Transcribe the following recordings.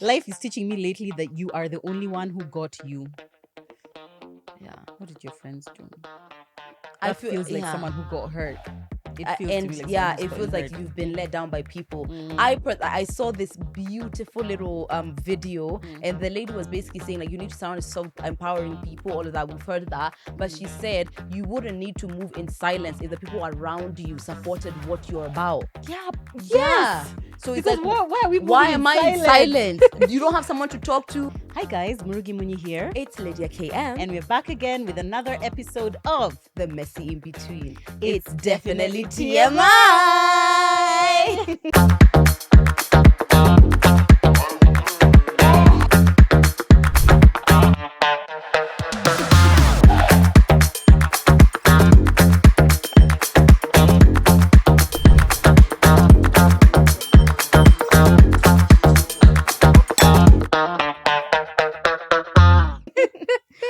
Life is teaching me lately that you are the only one who got you. Yeah. What did your friends do? I That feel feels like someone who got hurt. It feels to me and like someone yeah, who's it feels gotten like hurt. you've been let down by people. Mm, I saw this beautiful little video, mm, and the lady was basically saying like you need to surround yourself empowering people, all of that. We've heard that, but she said you wouldn't need to move in silence if the people around you supported what you're about. yeah. Yeah. Yes. So it's Because like, why are we moving why in am I in silence? silence? You don't have someone to talk to. Hi guys, Murugi Muni here. It's Lydia KM. And we're back again with another episode of The Messy In Between. It's Definitely TMI.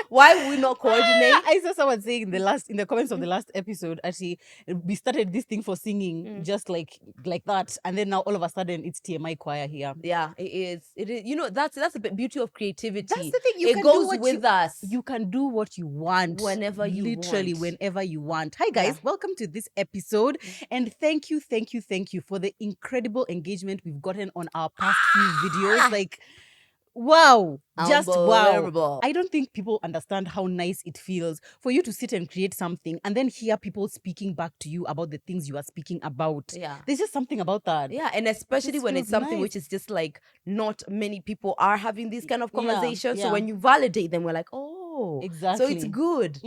Why would we not coordinate? I saw someone saying in the comments of the last episode, actually, we started this thing for singing just like that, and then now all of a sudden it's TMI choir here. Yeah, it is. It is. You know, that's the beauty of creativity. That's the thing. You It can goes do what with us. You can do what you want Whenever you literally want. whenever you want. Hi guys, Yeah. welcome to this episode, and thank you for the incredible engagement we've gotten on our past few videos. Like, wow, just wow. Unbelievable. I don't think people understand how nice it feels for you to sit and create something and then hear people speaking back to you about the things you are speaking about. Yeah. There's just something about that. Yeah, and especially Just when it's feels something nice. which is just like not many people are having these kind of Yeah, conversations. yeah. So when you validate them, we're like, oh, So Exactly. it's good.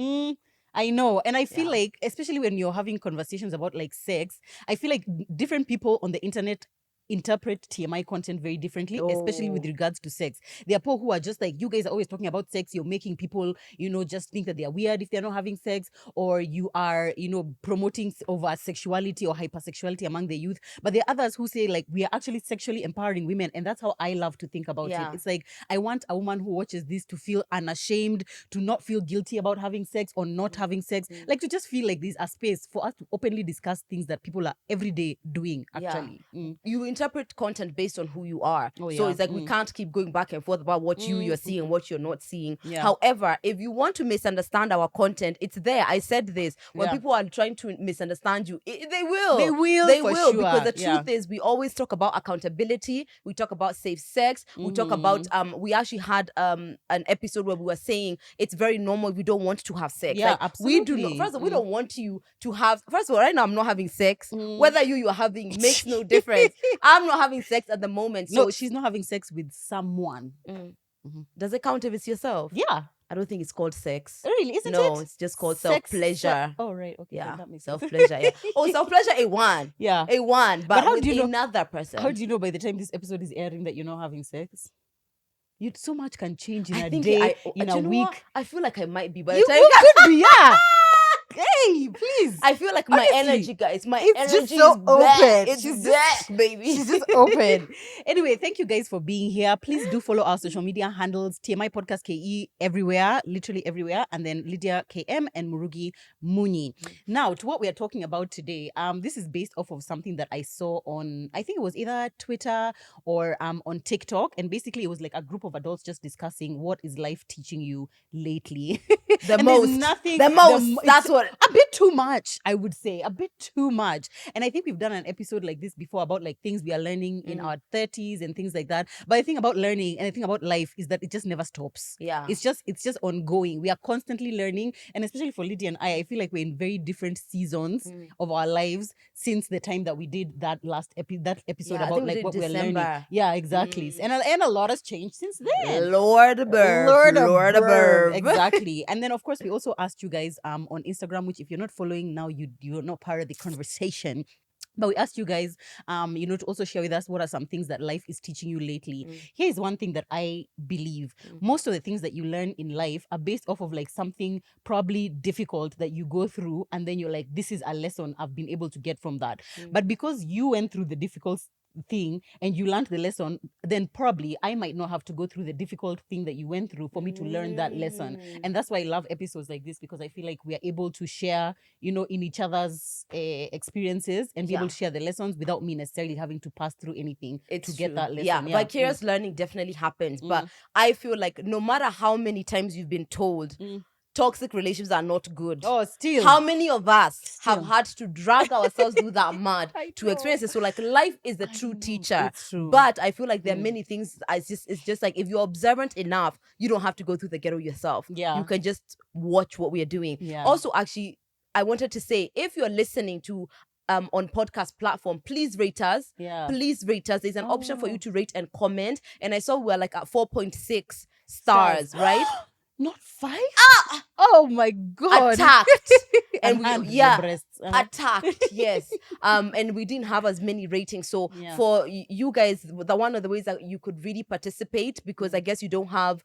I know. And I feel Yeah. like, especially when you're having conversations about like sex, I feel like different people on the internet interpret TMI content very differently, especially with Oh. regards to sex. There are people who are just like, you guys are always talking about sex. You're making people, just think that they're weird if they're not having sex, or you are, promoting over sexuality or hypersexuality among the youth. But there are others who say like, we are actually sexually empowering women. And that's how I love to think about Yeah. it. It's like, I want a woman who watches this to feel unashamed, to not feel guilty about having sex or not having sex, like to just feel like there's a space for us to openly discuss things that people are every day doing, actually. You interpret content based on who you are. Oh, So yeah. it's like we can't keep going back and forth about what you're seeing and what you're not seeing. Yeah. However, if you want to misunderstand our content, it's there. I said this. When Yeah. people are trying to misunderstand you, they will. They will, They for will. sure. Because the Yeah. truth is we always talk about accountability. We talk about safe sex. We talk about we actually had an episode where we were saying it's very normal if we don't want to have sex. Yeah, Like, we do not absolutely. first of all, we don't want you to have first of all, right now I'm not having sex. Whether you are having makes no difference. I'm not having sex at the moment. So No, she's not having sex with someone. does it count if it's yourself? Yeah. I don't think it's called sex. Really, isn't it? No, it's just called Sex- self-pleasure. Oh, right. Okay. Yeah, then that makes sense. self-pleasure. Yeah. Oh, self-pleasure, A1. Yeah. A1, But but how with do you know- another person. How do you know by the time this episode is airing that you're not having sex? So much can change in I a think day, do in a you know week. what? I feel like I might be by the You time. could be, yeah. Hey, please. I feel like my Honestly, energy, guys. My it's energy just so is back. open. It's She's back, baby. She's just open. Anyway, thank you guys for being here. Please do follow our social media handles, TMI Podcast KE everywhere, literally everywhere, and then Lydia KM and Murugi Muni. Now, to what we are talking about today, this is based off of something that I saw on, I think it was either Twitter or on TikTok, and basically it was like a group of adults just discussing what is life teaching you lately. The And most. there's nothing. The most. That's it's what. a bit too much, I would say, a bit too much. And I think we've done an episode like this before about like things we are learning in our 30s and things like that. But the thing about learning and the thing about life is that it just never stops. Yeah. It's just ongoing. We are constantly learning, and especially for Lydia and I feel like we're in very different seasons of our lives since the time that we did that episode Yeah, I about think we like did what we're learning. December. Yeah, exactly. And a lot has changed since then. Lord above. Lord above. Exactly. And then of course we also asked you guys on Instagram, which if you're not following now, you're not part of the conversation. But we asked you guys, to also share with us what are some things that life is teaching you lately. Here's one thing that I believe. Most of the things that you learn in life are based off of like something probably difficult that you go through, and then you're like, this is a lesson I've been able to get from that. But because you went through the difficult thing and you learned the lesson, then probably I might not have to go through the difficult thing that you went through for me to learn that lesson. And that's why I love episodes like this, because I feel like we are able to share, in each other's experiences and be able to share the lessons without me necessarily having to pass through anything to get that lesson. Yeah, vicarious learning definitely happens. But I feel like no matter how many times you've been told toxic relationships are not good. Oh, still. How many of us have had to drag ourselves through that mud to experience it? So like life is the true teacher. It's true. But I feel like there are many things, it's just like if you're observant enough, you don't have to go through the ghetto yourself. Yeah. You can just watch what we are doing. Yeah. Also, actually, I wanted to say, if you're listening to on podcast platform, please rate us. Yeah. Please rate us. There's an option for you to rate and comment. And I saw we're like at 4.6 stars, right? Not 5? Oh my God. Attacked. and And we, the yeah, breasts. attacked. Yes. And we didn't have as many ratings. So for you guys, one of the ways that you could really participate, because I guess you don't have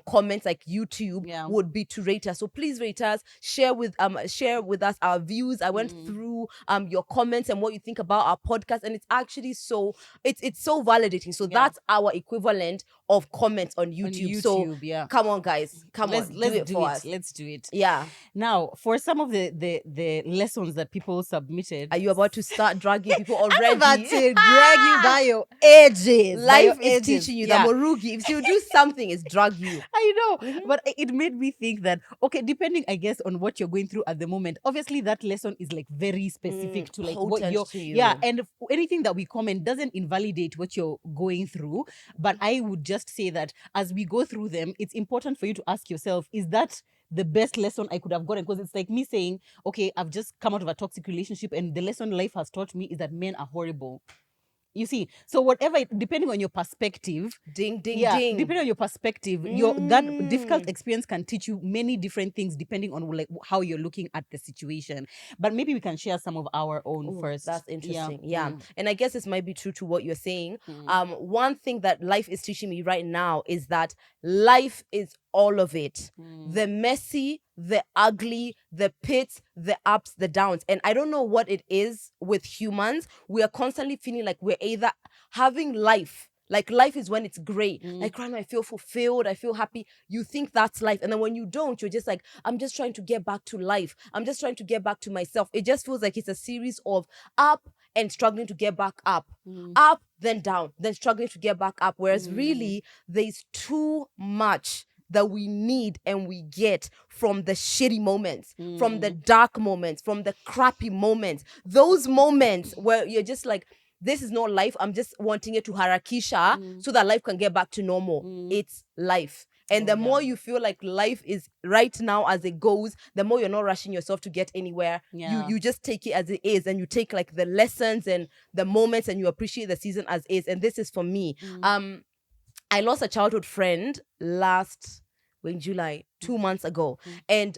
comments like YouTube, would be to rate us. So please rate us. Share with us our views. I went through your comments and what you think about our podcast, and it's actually it's so validating. So that's our equivalent of comments on YouTube. So come on, guys. Let's do it for us. Let's do it. Yeah. Now, for some of the lessons that people submitted, are you about to start dragging people already? I'm about to drag you by your edges. Life is teaching you that Murugi, if you do something, it's drag you. I know, but it made me think that, okay, depending, I guess, on what you're going through at the moment, obviously that lesson is like very specific to like what you're, and anything that we comment doesn't invalidate what you're going through. But I would just say that as we go through them, it's important for you to ask yourself, is that the best lesson I could have gotten? Because it's like me saying, okay, I've just come out of a toxic relationship and the lesson life has taught me is that men are horrible. You see, so whatever, depending on your perspective, ding. Depending on your perspective, that difficult experience can teach you many different things depending on like how you're looking at the situation. But maybe we can share some of our own first. That's interesting. Yeah. And I guess this might be true to what you're saying. One thing that life is teaching me right now is that life is all of it. The messy, the ugly, the pits, the ups, the downs. And I don't know what it is with humans. We are constantly feeling like we're either having life. Like life is when it's great. Like right now I feel fulfilled. I feel happy. You think that's life. And then when you don't, you're just like, I'm just trying to get back to life. I'm just trying to get back to myself. It just feels like it's a series of up and struggling to get back up. Up, then down, then struggling to get back up. Whereas really, there's too much that we need and we get from the shitty moments, from the dark moments, from the crappy moments. Those moments where you're just like, this is not life. I'm just wanting it to harakisha so that life can get back to normal. It's life. And the more you feel like life is right now as it goes, the more you're not rushing yourself to get anywhere. You just take it as it is, and you take like the lessons and the moments, and you appreciate the season as is. And this is for me. I lost a childhood friend in July, 2 months ago. And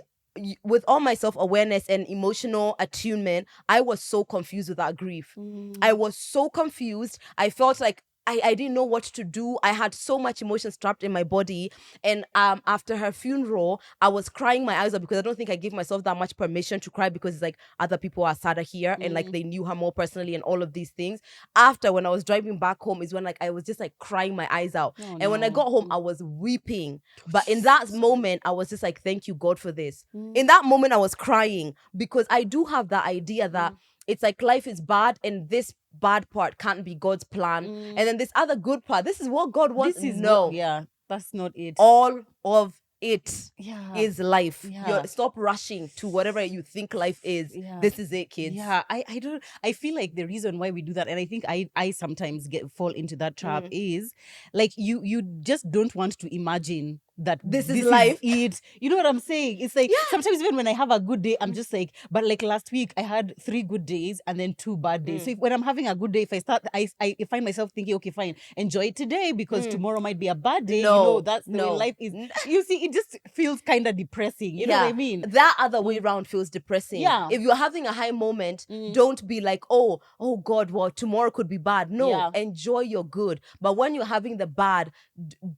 with all my self-awareness and emotional attunement, I was so confused with that grief. I was so confused. I felt like I didn't know what to do. I had so much emotion trapped in my body. And after her funeral, I was crying my eyes out because I don't think I gave myself that much permission to cry, because it's like other people are sadder here and like they knew her more personally and all of these things. After, when I was driving back home, is when like I was just like crying my eyes out. When I got home, I was weeping. But in that moment, I was just like, thank you, God, for this. In that moment, I was crying because I do have that idea that it's like life is bad and this bad part can't be God's plan. And then this other good part, this is what God wants. That's not it. All of it is life. Stop rushing to whatever you think life is. This is it, kids. I feel like the reason why we do that, and I think I sometimes fall into that trap, is like you just don't want to imagine that this is life. You know what I'm saying? It's like sometimes even when I have a good day, I'm just like, but like last week I had 3 good days and then 2 bad days. So when I'm having a good day, if I find myself thinking, okay, fine, enjoy it today because tomorrow might be a bad day. That's the way life is. You see, it just feels kind of depressing. You know what I mean? That other way around feels depressing. If you're having a high moment, don't be like, oh God, well, tomorrow could be bad. No, enjoy your good. But when you're having the bad,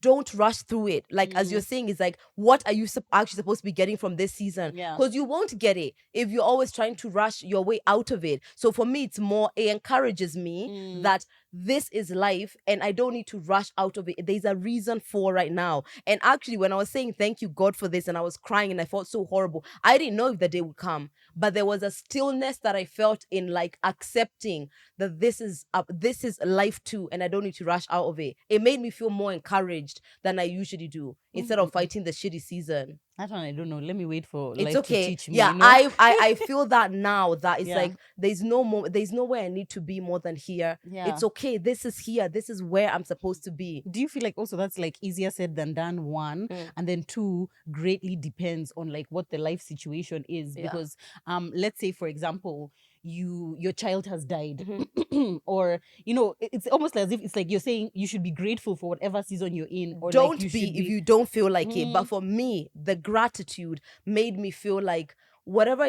don't rush through it. Like as you're saying, is like, what are you actually supposed to be getting from this season? Because you won't get it if you're always trying to rush your way out of it. So for me, it's more, it encourages me that this is life and I don't need to rush out of it. There's a reason for right now. And actually, when I was saying thank you, God, for this, and I was crying and I felt so horrible, I didn't know if the day would come, but there was a stillness that I felt in like accepting that this is life too, and I don't need to rush out of it. It made me feel more encouraged than I usually do instead of fighting the shitty season. That one I don't know. Let me wait for It's life okay. to teach me. Yeah, You know? I feel that now that it's Yeah. like there's nowhere I need to be more than here. Yeah. It's okay. This is here. This is where I'm supposed to be. Do you feel like also that's like easier said than done, one, and then two, greatly depends on like what the life situation is? Yeah. Because let's say, for example, your child has died, Mm-hmm. or it's almost as if it's like you're saying you should be grateful for whatever season you're in, or Don't like be if you don't feel like it. But for me, the gratitude made me feel like whatever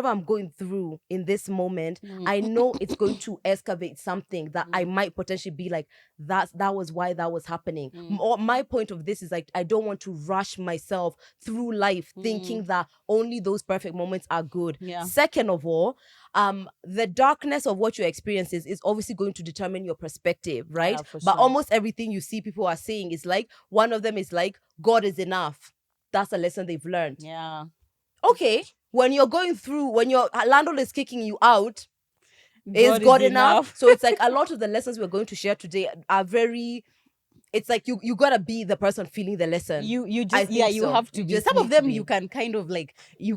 I'm going through in this moment, I know it's going to excavate something that I might potentially be like, that was why that was happening. My point of this is like, I don't want to rush myself through life thinking that only those perfect moments are good. Yeah. Second of all, the darkness of what you experience is obviously going to determine your perspective, right? Yeah, for but sure. almost everything you see people are saying is like, one of them is like, God is enough. That's a lesson they've learned. Yeah. Okay, when you're going through, when your landlord is kicking you out, is God enough? So it's like a lot of the lessons we're going to share today are very, it's like you gotta be the person feeling the lesson. You I just think you so. have to You be. just Some of need to them be. you can kind of like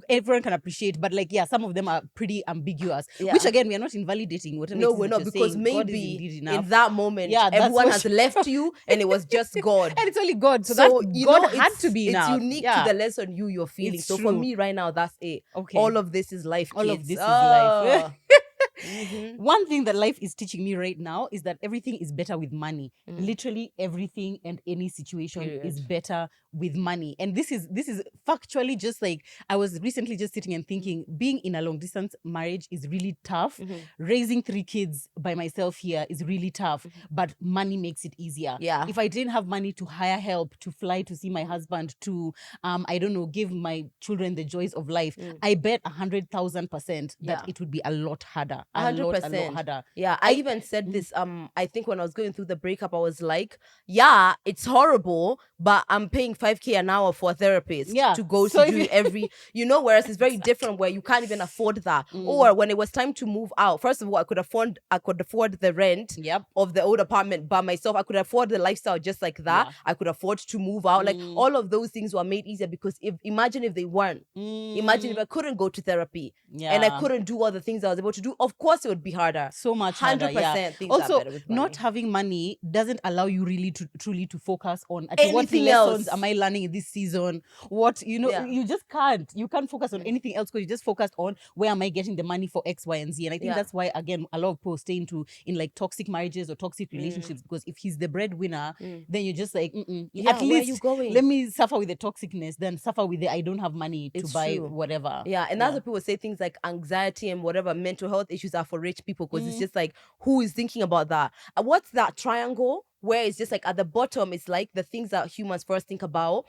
everyone can appreciate, but like some of them are pretty ambiguous. Yeah. Which again, we are not invalidating whatever. No, it is we're that not, you're because saying. God is maybe indeed enough. in that moment, Yeah, that's everyone for has sure. left you and it was just God. And it's only God. So So that you God know, had to be it's enough. unique Yeah. to the lesson you're feeling. It's so for true. me right now, that's it. Okay. All of this is life, kids. All of this is life. Mhm. One thing that life is teaching me right now is that everything is better with money. Literally everything and any situation is better with money. And this is factually just like, I was recently just sitting and thinking, being in a long distance marriage is really tough. Raising 3 kids by myself here is really tough, but money makes it easier. Yeah. If I didn't have money to hire help, to fly to see my husband, to I don't know, give my children the joys of life, I bet 100,000% that it would be a lot harder. A 100%. lot harder. Yeah, I even said this. I think when I was going through the breakup, I was like, "Yeah, it's horrible, but I'm paying 5K an hour for a therapist to go So to do every, Whereas it's very different where you can't even afford that. Or when it was time to move out, first of all, I could afford the rent of the old apartment by myself. I could afford the lifestyle just like that. Yeah. I could afford to move out. Like all of those things were made easier because imagine if they weren't. Imagine if I couldn't go to therapy and I couldn't do all the things I was able to do. Of course, it would be harder. So much harder. 100%. Yeah. Things Also, are better with money. not having money doesn't allow you really to truly to focus on what Anything lessons else. am I learning in this season? What you just can't. You can't focus on anything else because you just focused on where am I getting the money for X, Y, and Z. And I think that's why again a lot of people stay in like toxic marriages or toxic relationships, because if he's the breadwinner, then you're just like Yeah, at where least are you going? let me suffer with the toxicness than suffer with the I don't have money to It's buy true. whatever. Yeah, and that's what people say, things like anxiety and whatever mental health issues are for rich people, because it's just like, who is thinking about that? What's that triangle where it's just like at the bottom, it's like the things that humans first think about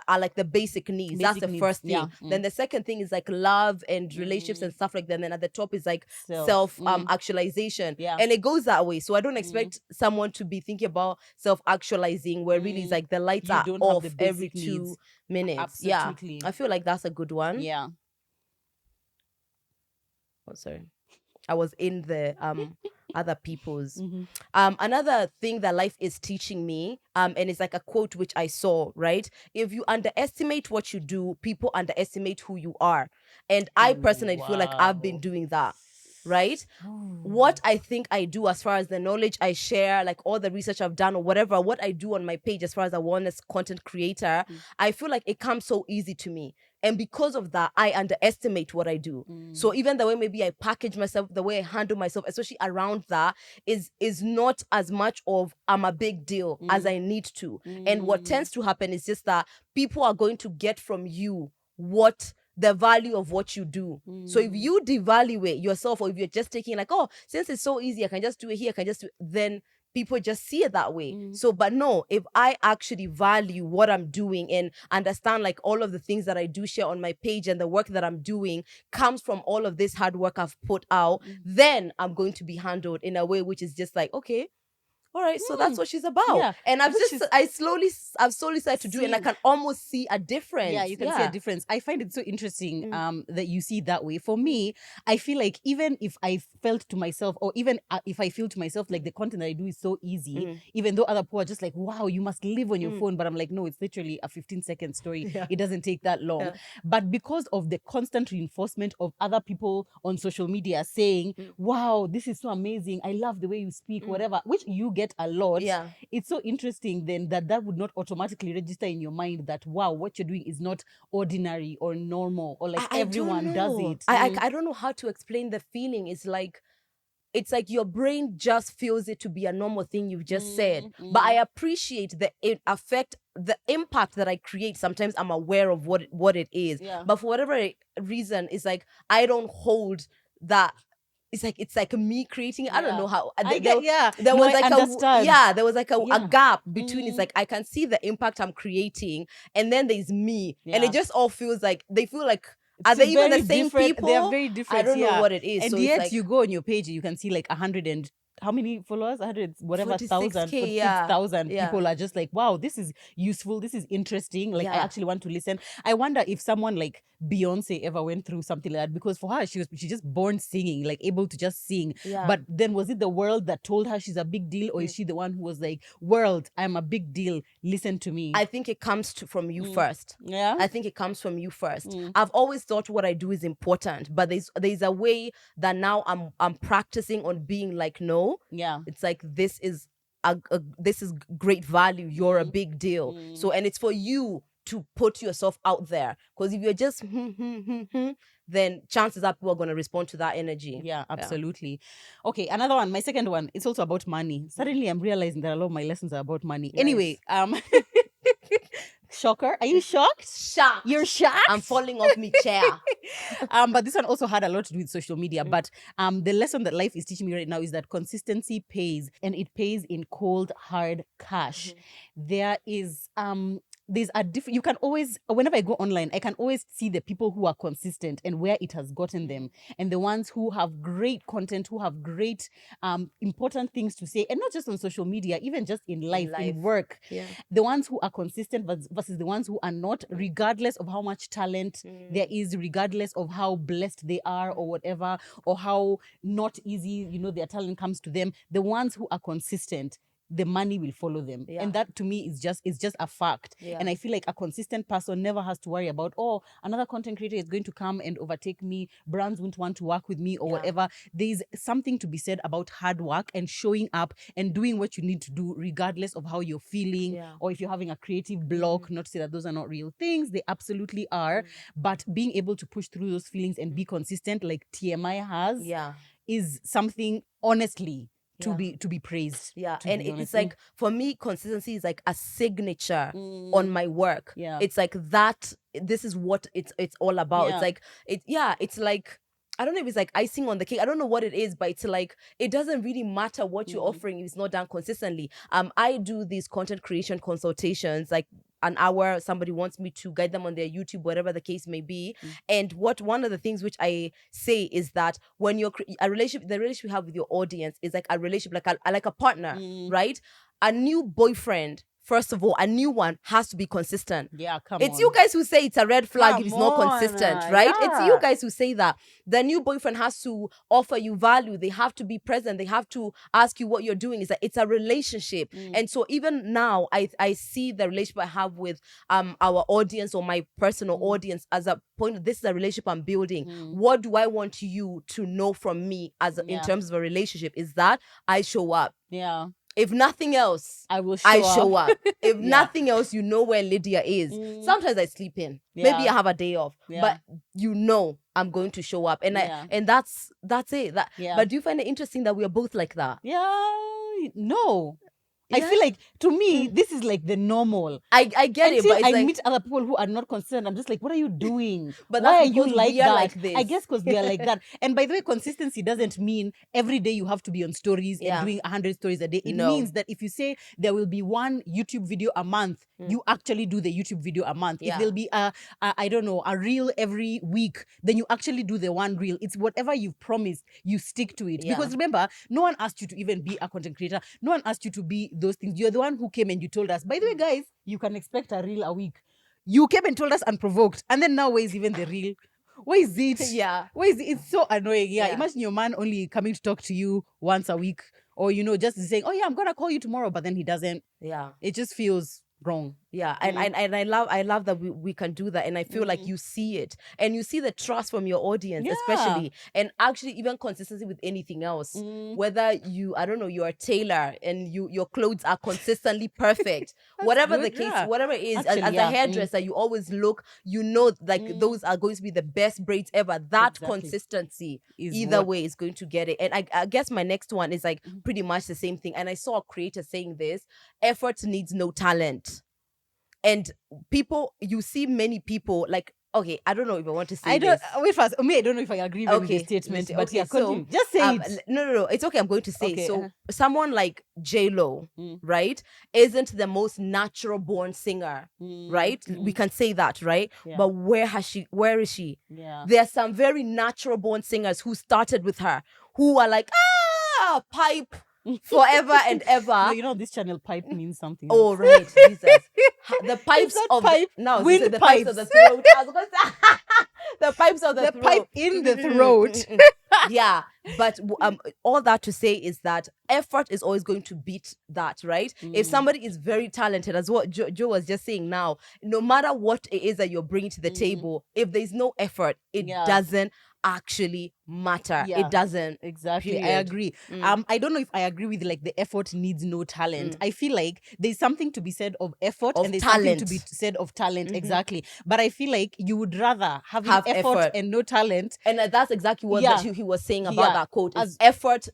are like the basic needs. That's the first thing. Yeah. Then the second thing is like love and relationships and stuff like that. And then at the top is like self actualization. Yeah. And it goes that way. So I don't expect someone to be thinking about self actualizing where really it's like the lights are off every 2 minutes. Absolutely. Yeah, I feel like that's a good one. Yeah. Oh, sorry. I was in the other people's. Another thing that life is teaching me, and it's like a quote which I saw, right? If you underestimate what you do, people underestimate who you are. And I personally feel like I've been doing that, right? What I think I do as far as the knowledge I share, like all the research I've done or whatever, what I do on my page as far as a wellness content creator, I feel like it comes so easy to me. And because of that, I underestimate what I do. So even the way maybe I package myself, the way I handle myself, especially around that, is not as much of I'm a big deal as I need to. And what tends to happen is just that people are going to get from you the value of what you do. So if you devalue it yourself, or if you're just taking like, oh, since it's so easy, I can just do it here, I can just do it, then people just see it that way. So, but no, if I actually value what I'm doing and understand like all of the things that I do share on my page and the work that I'm doing comes from all of this hard work I've put out, then I'm going to be handled in a way which is just like, okay, all right, so that's what she's about. Yeah. And I've slowly started to do it, and I can almost see a difference. Yeah, you can see a difference. I find it so interesting that you see it that way. For me, I feel like even if I felt to myself, or even if I feel to myself like the content that I do is so easy, even though other people are just like, wow, you must live on your phone. But I'm like, no, it's literally a 15-second story. It doesn't take that long. But because of the constant reinforcement of other people on social media saying, wow, this is so amazing, I love the way you speak, whatever, which you get a lot. It's so interesting then that would not automatically register in your mind that, wow, what you're doing is not ordinary or normal, or like everyone does it. I don't know how to explain the feeling. It's like your brain just feels it to be a normal thing you've just said. But I appreciate the impact that I create. Sometimes I'm aware of what it is. But for whatever reason, it's like I don't hold that. It's like me creating it. I don't know how. There was like a gap between. It's like I can see the impact I'm creating, and then there's me, and it just all feels like they feel like. Are they even the same people? They're very different. I don't know what it is. And so yet like, you go on your page and you can see like 100 and how many followers? 100 whatever 46,000, 46,000 people are just like, wow, this is useful, this is interesting, like I actually want to listen. I wonder if someone like Beyonce ever went through something like that, because for her she just born singing, like able to just sing. But then was it the world that told her she's a big deal, or is she the one who was like, world, I'm a big deal, listen to me? I think it comes from you first. I think it comes from you first. I've always thought what I do is important, but there's a way that now I'm practicing on being like, no, it's like this is this is great value, you're a big deal. So, and it's for you to put yourself out there, because if you're just then chances are people are going to respond to that energy. Yeah, absolutely. Okay, another one, my second one, it's also about money. Suddenly I'm realizing that a lot of my lessons are about money. Nice. Anyway, shocker, are you shocked? Shocked. You're shocked? I'm falling off my chair. But this one also had a lot to do with social media. But the lesson that life is teaching me right now is that consistency pays, and it pays in cold hard cash. There is there's a different, you can always, whenever I go online, I can always see the people who are consistent and where it has gotten them, and the ones who have great content, who have great important things to say, and not just on social media, even just in life. In work. The ones who are consistent versus the ones who are not, regardless of how much talent there is, regardless of how blessed they are or whatever, or how not easy, their talent comes to them. The ones who are consistent, the money will follow them. And that to me is just a fact. And I feel like a consistent person never has to worry about, oh, another content creator is going to come and overtake me, brands won't want to work with me or whatever. There's something to be said about hard work and showing up and doing what you need to do, regardless of how you're feeling, or if you're having a creative block. Not to say that those are not real things, they absolutely are. But being able to push through those feelings and be consistent like TMI has is something, honestly, to be praised. And it's like, for me, consistency is like a signature on my work. It's like that, this is what it's all about. It's like it's like, I don't know if it's like icing on the cake. I don't know what it is, but it's like, it doesn't really matter what you're offering if it's not done consistently. I do these content creation consultations, like an hour. Somebody wants me to guide them on their YouTube, whatever the case may be. And one of the things which I say is that when you're the relationship you have with your audience is like a relationship, like a partner, right? A new boyfriend, first of all, a new one has to be consistent. It's you guys who say it's a red flag if it's not consistent, right? It's you guys who say that. The new boyfriend has to offer you value. They have to be present. They have to ask you what you're doing. It's a relationship. And so even now, I see the relationship I have with our audience, or my personal audience, as a point. This is a relationship I'm building. What do I want you to know from me in terms of a relationship is that I show up. If nothing else, I show up. If nothing else, you know where Lydia is. Sometimes I sleep in. Maybe I have a day off. But I'm going to show up. And and that's it. But do you find it interesting that we are both like that? No. I feel like, to me, this is like the normal. I get it, Until but it's I like, meet other people who are not consistent, I'm just like, what are you doing? But Why that's are you because like we are that? like this. I guess because we are like that. And by the way, consistency doesn't mean every day you have to be on stories and doing 100 stories a day. It means that if you say there will be one YouTube video a month, you actually do the YouTube video a month. If there'll be I don't know, a reel every week, then you actually do the one reel. It's whatever you've promised, you stick to it. Because remember, no one asked you to even be a content creator. No one asked you to be those things. You're the one who came and you told us, by the way, guys, you can expect a reel a week. You came and told us unprovoked. And then now, where is even the reel? Where is it? Where is it? It's so annoying. Yeah. Imagine your man only coming to talk to you once a week. Or, just saying, oh, yeah, I'm going to call you tomorrow. But then he doesn't. Yeah. It just feels wrong. Yeah, and I love that we can do that, and I feel like you see it, and you see the trust from your audience, especially, and actually even consistency with anything else. Whether I don't know, you're a tailor and your clothes are consistently perfect, whatever good, the case, yeah. whatever it is. Actually, as yeah. a hairdresser, you always look, like those are going to be the best braids ever. That Exactly. consistency, Is either what- way, is going to get it. And I guess my next one is like pretty much the same thing. And I saw a creator saying this: effort needs no talent. And you see many people like, okay, I don't know if I want to say this. Wait first. I don't know if I agree with the statement, but yeah, continue. Just say it. No, it's okay. I'm going to say. Okay, So someone like J-Lo, right, isn't the most natural born singer, right? We can say that, right? Yeah. But where is she? Yeah. There are some very natural born singers who started with her, who are like, pipe forever and ever. No, this channel pipe means something Oh, else. right, Jesus. The pipes not of pipe, no, wind the pipes of the throat. I was going to say the pipes of the The throat. pipe in the throat. Yeah, but all that to say is that effort is always going to beat that, right? If somebody is very talented, as what Joe was just saying now, no matter what it is that you're bringing to the table, if there's no effort, it doesn't actually matter. It doesn't. Exactly. I Period. agree. I don't know if I agree with like the effort needs no talent. I feel like there's something to be said of effort Of and there's something to talent. be said of talent. Exactly. But I feel like you would rather have effort, effort. and no talent And that's exactly what he was saying about that quote. Is effort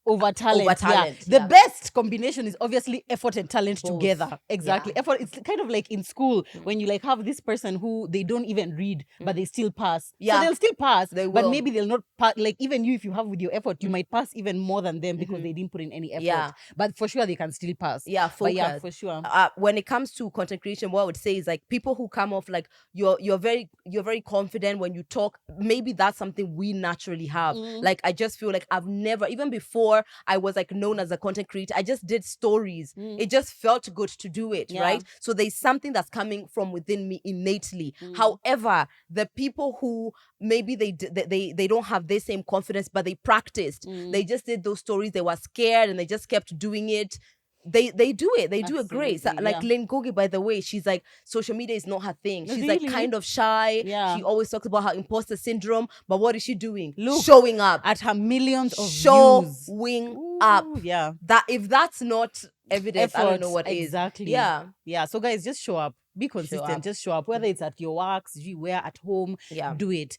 over talent. Over talent, The yeah. best combination is obviously effort and talent Both. together. Exactly. Yeah. Effort. It's kind of like in school when you like have this person who they don't even read, but they still pass. Yeah. So they'll still pass, They but will. maybe they'll not pass. Like even you, if you have with your effort, you might pass even more than them because they didn't put in any effort. Yeah. But for sure they can still pass. Yeah, But focus. yeah, for sure. When it comes to content creation, what I would say is like people who come off like you're very confident when you talk. Maybe that's something we naturally have. Like I just feel like I've never, even before I was like known as a content creator, I just did stories. It just felt good to do it, right? So there's something that's coming from within me innately. However, the people who maybe they don't have the same confidence, but they practiced. They just did those stories. They were scared and they just kept doing it. They do it. They do it great. So, Absolutely, like Lynn Gogi, by the way, she's like, social media is not her thing. She's like Really? kind of shy. Yeah. She always talks about her imposter syndrome. But what is she doing? Look, showing up. At her millions of views. Showing up. Yeah. That if that's not evidence, I don't know what is. Exactly. Yeah. Yeah. So guys, just show up. Be consistent. up. Just show up. Whether it's at your works, where at home, Yeah. do it.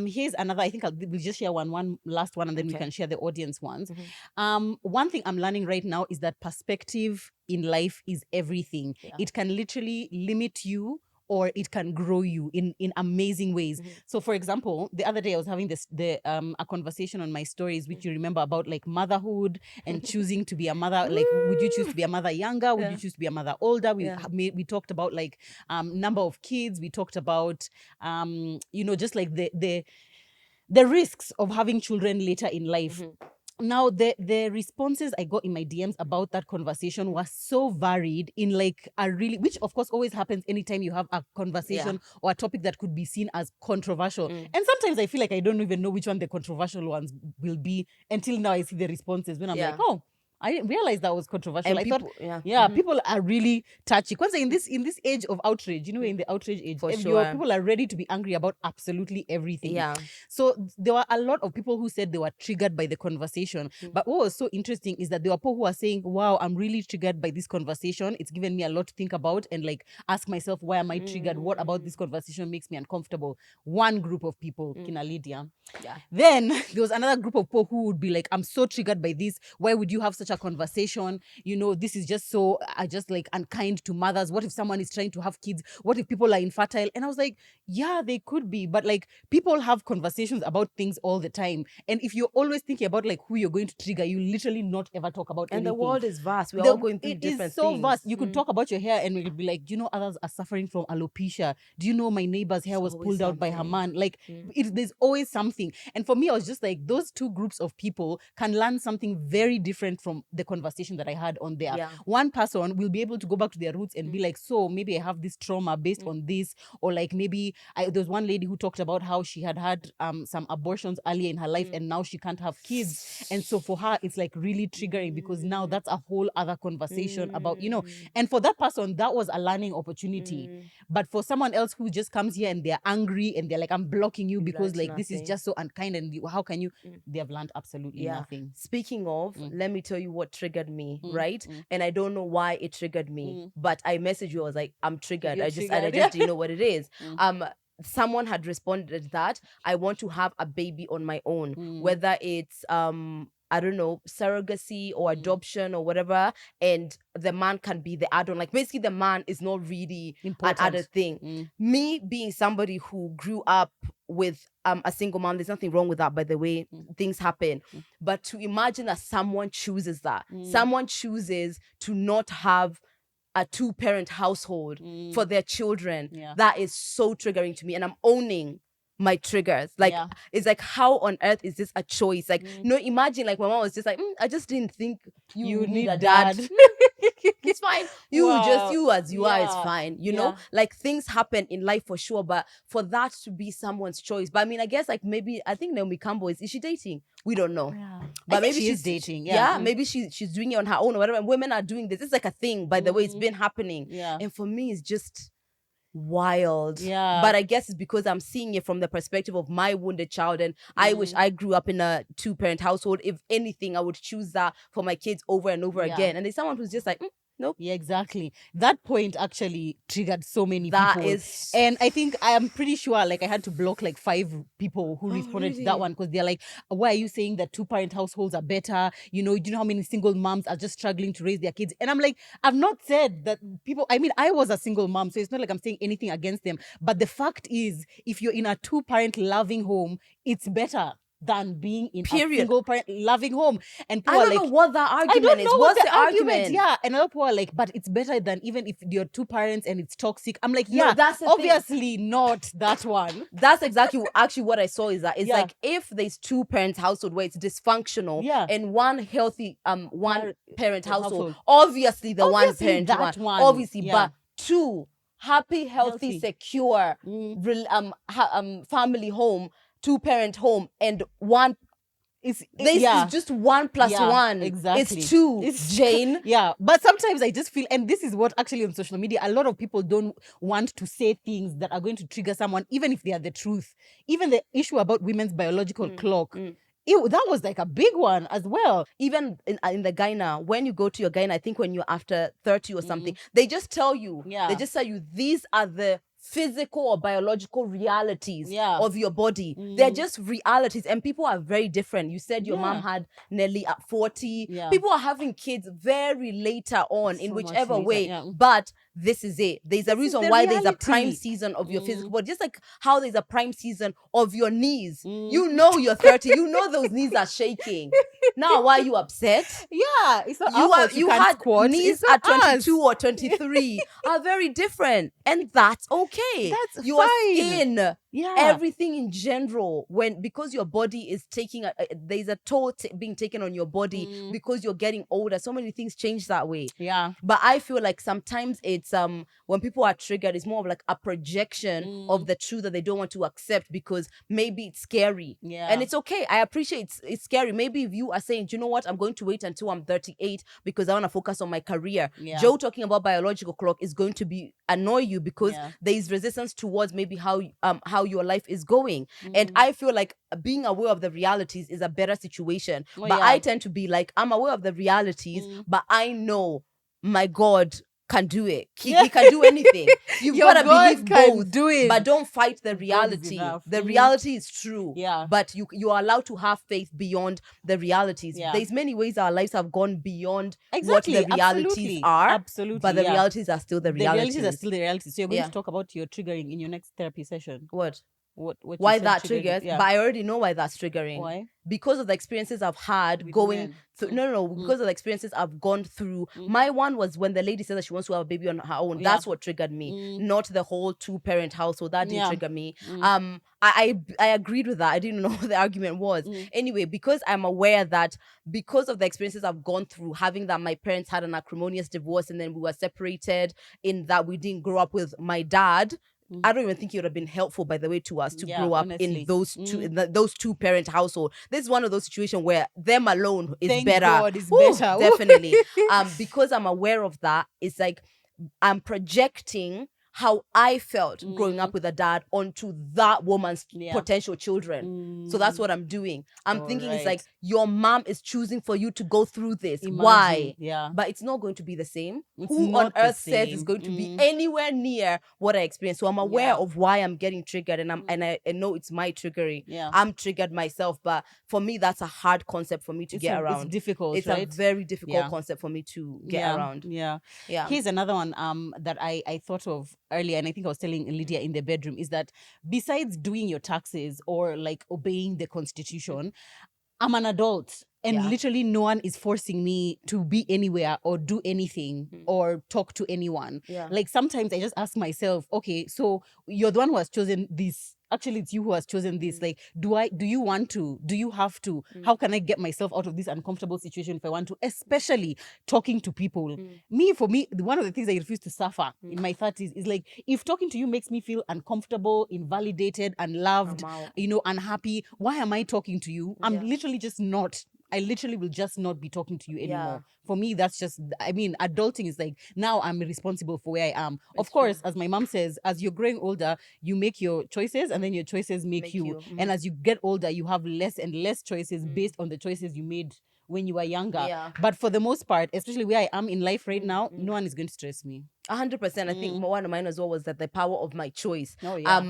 Here's another. I think we'll just share one last one, and then we can share the audience ones. One thing I'm learning right now is that perspective in life is everything. Yeah. It can literally limit you, or it can grow you in amazing ways. So for example, the other day I was having a conversation on my stories, which you remember, about like motherhood and choosing to be a mother. Like, would you choose to be a mother younger? Would you choose to be a mother older? We talked about like number of kids. We talked about just like the risks of having children later in life. Now, the responses I got in my DMs about that conversation was so varied in like which of course always happens anytime you have a conversation or a topic that could be seen as controversial. And sometimes I feel like I don't even know which one the controversial ones will be until now I see the responses when I'm like, oh, I didn't realize that was controversial. And I people, thought, people are really touchy. Because in this age of outrage, in the outrage age, For sure. people are ready to be angry about absolutely everything. Yeah. So there were a lot of people who said they were triggered by the conversation. But what was so interesting is that there were people who are saying, wow, I'm really triggered by this conversation. It's given me a lot to think about and like ask myself, why am I triggered? What about this conversation makes me uncomfortable? One group of people, Kina Lydia. Yeah. Then there was another group of people who would be like, I'm so triggered by this. Why would you have such such a conversation, this is just so just like unkind to mothers. What if someone is trying to have kids? What if people are infertile? And I was like, yeah, they could be, but like people have conversations about things all the time, and if you're always thinking about like who you're going to trigger, you literally not ever talk about And anything. the world is vast. We're all going through It different is so things. vast. You could talk about your hair and we'll be like, do you know others are suffering from alopecia? Do you know my neighbor's hair was pulled out by her man? Like there's always something. And for me, I was just like, those two groups of people can learn something very different from the conversation that I had on there. Yeah. One person will be able to go back to their roots and be like, so maybe I have this trauma based on this, or like maybe there's one lady who talked about how she had some abortions earlier in her life and now she can't have kids, and so for her it's like really triggering because now that's a whole other conversation about and for that person that was a learning opportunity. But for someone else who just comes here and they're angry and they're like, I'm blocking you because like this is just so unkind and how can you they have learned absolutely nothing. Speaking of, let me tell you what triggered me, right? And I don't know why it triggered me, but I messaged you. I was like, I'm triggered. I just didn't know what it is. Someone had responded that I want to have a baby on my own, whether it's I don't know, surrogacy or adoption or whatever, and the man can be the add-on. Like basically the man is not really important. an added thing. Me being somebody who grew up with a single mom, there's nothing wrong with that, by the way. Things happen. But to imagine that someone chooses that, someone chooses to not have a two-parent household for their children, that is so triggering to me. And I'm owning my triggers. Like it's like, how on earth is this a choice? Like imagine like my mom was just like, I just didn't think you need a dad. It's fine. You as you are, it's fine. You know, like things happen in life for sure, but for that to be someone's choice. But I mean, I guess like maybe I think Naomi Campbell is she dating? We don't know. But maybe she's dating. Maybe she's doing it on her own or whatever. And women are doing this. It's like a thing, by the way, it's been happening. And for me, it's just wild. But I guess it's because I'm seeing it from the perspective of my wounded child, and I wish I grew up in a two-parent household. If anything, I would choose that for my kids over and over again. And there's someone who's just like, nope. Yeah, exactly. That point actually triggered so many people. And I think I am pretty sure like I had to block like 5 people who responded to that one because they're like, why are you saying that two-parent households are better? Do you know how many single moms are just struggling to raise their kids? And I'm like, I've not said that people, I mean, I was a single mom, so it's not like I'm saying anything against them. But the fact is, if you're in a two-parent loving home, it's better than being in a single parent loving home. And I don't know what that argument is. What's the argument? Yeah, and a lot of people are like, but it's better than even if you're 2 parents and it's toxic. I'm like, No, that's the obviously not that one. That's exactly actually what I saw is that it's like if there's 2 parents household where it's dysfunctional and one healthy one parent household, obviously the one parent one. Obviously, but 2 happy, healthy, secure family home, 2-parent home, and one is just 1 plus 1. Exactly. It's 2. Jane. But sometimes I just feel, and this is what actually on social media, a lot of people don't want to say things that are going to trigger someone, even if they are the truth. Even the issue about women's biological clock. That was like a big one as well. Even in the gyna, when you go to your gyna, I think when you're after 30 or something, they just tell you, these are the physical or biological realities of your body. They're just realities, and people are very different. You said your mom had Nelly at 40. People are having kids very later on, in whichever way. But this is it. There's a reason why there's a prime season of your physical body. Just like how there's a prime season of your knees. You know you're 30. You know those knees are shaking. Now, why are you upset? It's not you had knees at 22 or 23 are very different, and that's okay. That's your fine. Skin, everything in general, because your body is taking there's a toll being taken on your body because you're getting older. So many things change that way. But I feel like sometimes it's when people are triggered, it's more of like a projection of the truth that they don't want to accept because maybe it's scary. And it's okay. I appreciate it's scary. Maybe if you are saying, do you know what, I'm going to wait until I'm 38 because I want to focus on my career. Joe talking about biological clock is going to annoy you because there is resistance towards maybe how your life is going. And I feel like being aware of the realities is a better situation. But I tend to be like, I'm aware of the realities, but I know, my God, can do it. He can do anything. You've Your got to God believe can both, do it. but don't fight the God is reality. enough. The Mhm. reality is true. Yeah. But you are allowed to have faith beyond the realities. Yeah. There's many ways our lives have gone beyond Exactly. what the realities Absolutely. are. Absolutely. But the yeah. realities are still the realities. The realities are still the realities. So you're going Yeah. to talk about your triggering in your next therapy session. What? What Why you said that triggered you. triggers? Yeah. But I already know why that's triggering. Why? Because of the experiences I've had With going men. through. No. Because of the experiences I've gone through. My one was when the lady said that she wants to have a baby on her own. Yeah. That's what triggered me. Not the whole 2-parent household. That didn't Yeah. trigger me. I agreed with that. I didn't know what the argument was. Anyway, because I'm aware that because of the experiences I've gone through, having that my parents had an acrimonious divorce and then we were separated, in that we didn't grow up with my dad. I don't even think it would have been helpful, by the way, to us to Yeah, grow up honestly. in those those 2-parent household. This is one of those situations where them alone is Thank better. God it's Woo, better. Woo. definitely. Because I'm aware of that, it's like I'm projecting how I felt growing up with a dad onto that woman's potential children. So that's what I'm doing. I'm thinking it's like your mom is choosing for you to go through this. Imagine. Why? Yeah. But it's not going to be the same. It's Who on not the earth says it's same. going to be anywhere near what I experienced? So I'm aware Yeah. of why I'm getting triggered, and I know it's my triggering. Yeah. I'm triggered myself, but for me that's a hard concept for me to get around. It's difficult, It's right? a very difficult Yeah. concept for me to get around. Yeah. Yeah. Here's another one that I thought of earlier, and I think I was telling Lydia in the bedroom, is that besides doing your taxes or like obeying the constitution, I'm an adult and literally no one is forcing me to be anywhere or do anything or talk to anyone. Yeah. Like sometimes I just ask myself, okay, so you're the one who has chosen this. Actually, it's you who has chosen this. Like, do you want to? Do you have to? How can I get myself out of this uncomfortable situation if I want to? Especially talking to people. For me, one of the things I refuse to suffer in my 30s is like, if talking to you makes me feel uncomfortable, invalidated, unloved, unhappy, why am I talking to you? I'm literally just not. I literally will just not be talking to you anymore. For me, that's just, adulting is like, now I'm responsible for where I am. Of course, as my mom says, as you're growing older, you make your choices and then your choices make you. And as you get older, you have less and less choices based on the choices you made when you were younger. Yeah. But for the most part, especially where I am in life right now, no one is going to stress me. 100%. I think one of mine as well was that the power of my choice. Oh, yeah.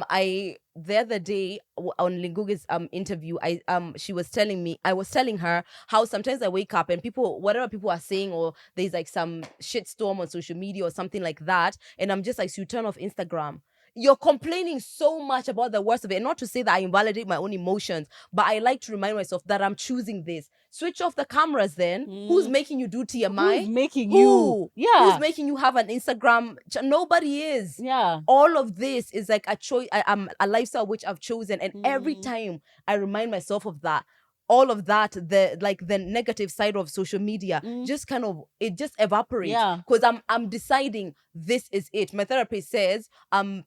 The other day on Lingugi's interview, I was telling her how sometimes I wake up and whatever people are saying, or there's like some shitstorm on social media or something like that, and I'm just like, so you turn off Instagram. You're complaining so much about the worst of it. And not to say that I invalidate my own emotions, but I like to remind myself that I'm choosing this. Switch off the cameras then. Who's making you do TMI? Who's making you? Yeah. Who's making you have an Instagram? Nobody is. Yeah. All of this is like a choice, a lifestyle which I've chosen. And every time I remind myself of that, all of that, the negative side of social media just kind of, it just evaporates. Yeah. Because I'm deciding this is it. My therapist says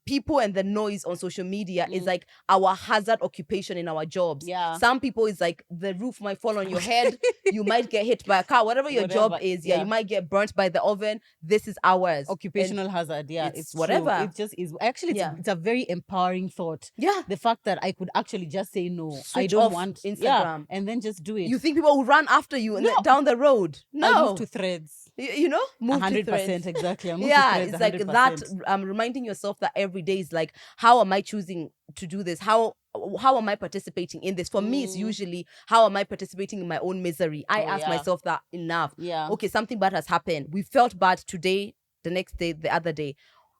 people and the noise on social media is like our hazard occupation in our jobs. Yeah. Some people is like the roof might fall on your head, you might get hit by a car, whatever your job is, you might get burnt by the oven. This is ours. Occupational hazard, yeah. It's whatever. True. It just is. Actually, it's a very empowering thought. Yeah. The fact that I could actually just say no. Switch I don't off want Instagram. and then just do it. You think people will run after you and then down the road? No. I'll move to Threads. Move 100%, to Threads. exactly. I'll move Yeah, to Threads, it's like 100%. that. Reminding yourself that every day is like, how am I choosing to do this? How am I participating in this? For me, it's usually, how am I participating in my own misery? I ask myself that enough. Yeah. Okay, something bad has happened. We felt bad today, the next day, the other day.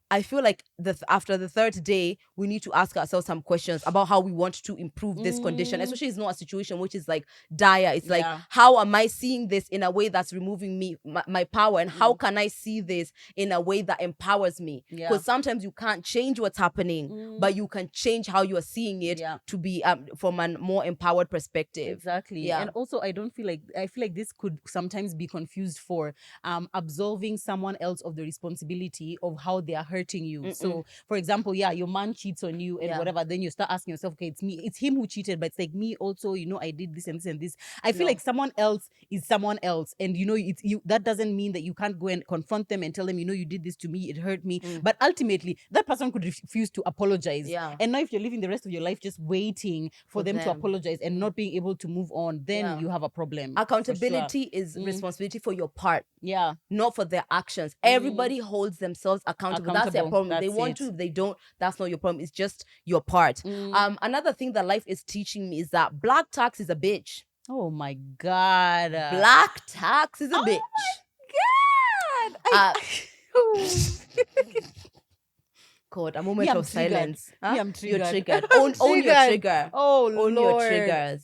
I feel like after the third day, we need to ask ourselves some questions about how we want to improve this condition. Especially, it's not a situation which is like dire. It's like, how am I seeing this in a way that's removing me my power, and how can I see this in a way that empowers me? Because sometimes you can't change what's happening, but you can change how you are seeing it to be from a more empowered perspective. Exactly. Yeah. And also, I feel like this could sometimes be confused for absolving someone else of the responsibility of how they are hurting hurting you. So, for example, your man cheats on you and whatever, then you start asking yourself, okay, it's him who cheated, but it's like me also, I did this and this and this. I feel like someone else is someone else, and it's you. That doesn't mean that you can't go and confront them and tell them, you did this to me, it hurt me. But ultimately, that person could refuse to apologize. And now, if you're living the rest of your life just waiting for them to apologize and not being able to move on, then you have a problem. Accountability is responsibility for your part. Yeah. Not for their actions. Everybody holds themselves accountable. That's their problem. They want to, if they don't, that's not your problem. It's just your part. Another thing that life is teaching me is that black tax is a bitch. Oh my God. Black tax is a bitch. God. God, a moment of silence. Huh? I'm triggered. You're triggered. Own your trigger. Oh, own Lord. your triggers.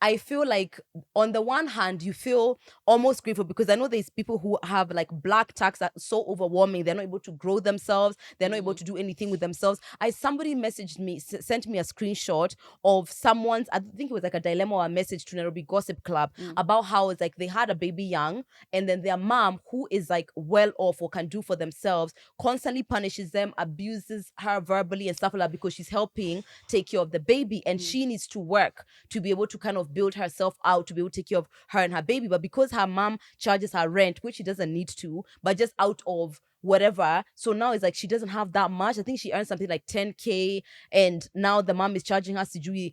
I feel like on the one hand, you feel almost grateful because I know there's people who have like black tax that's so overwhelming. They're not able to grow themselves. They're not able to do anything with themselves. Somebody messaged me, sent me a screenshot of someone's, I think it was like a dilemma or a message to Nairobi Gossip Club about how it's like they had a baby young and then their mom, who is like well off or can do for themselves, constantly punishes them, abuses her verbally and stuff like that because she's helping take care of the baby and she needs to work to be able to kind of build herself out to be able to take care of her and her baby. But because her mom charges her rent, which she doesn't need to, but just out of whatever, so now it's like she doesn't have that much. I think she earns something like 10K and now the mom is charging her to do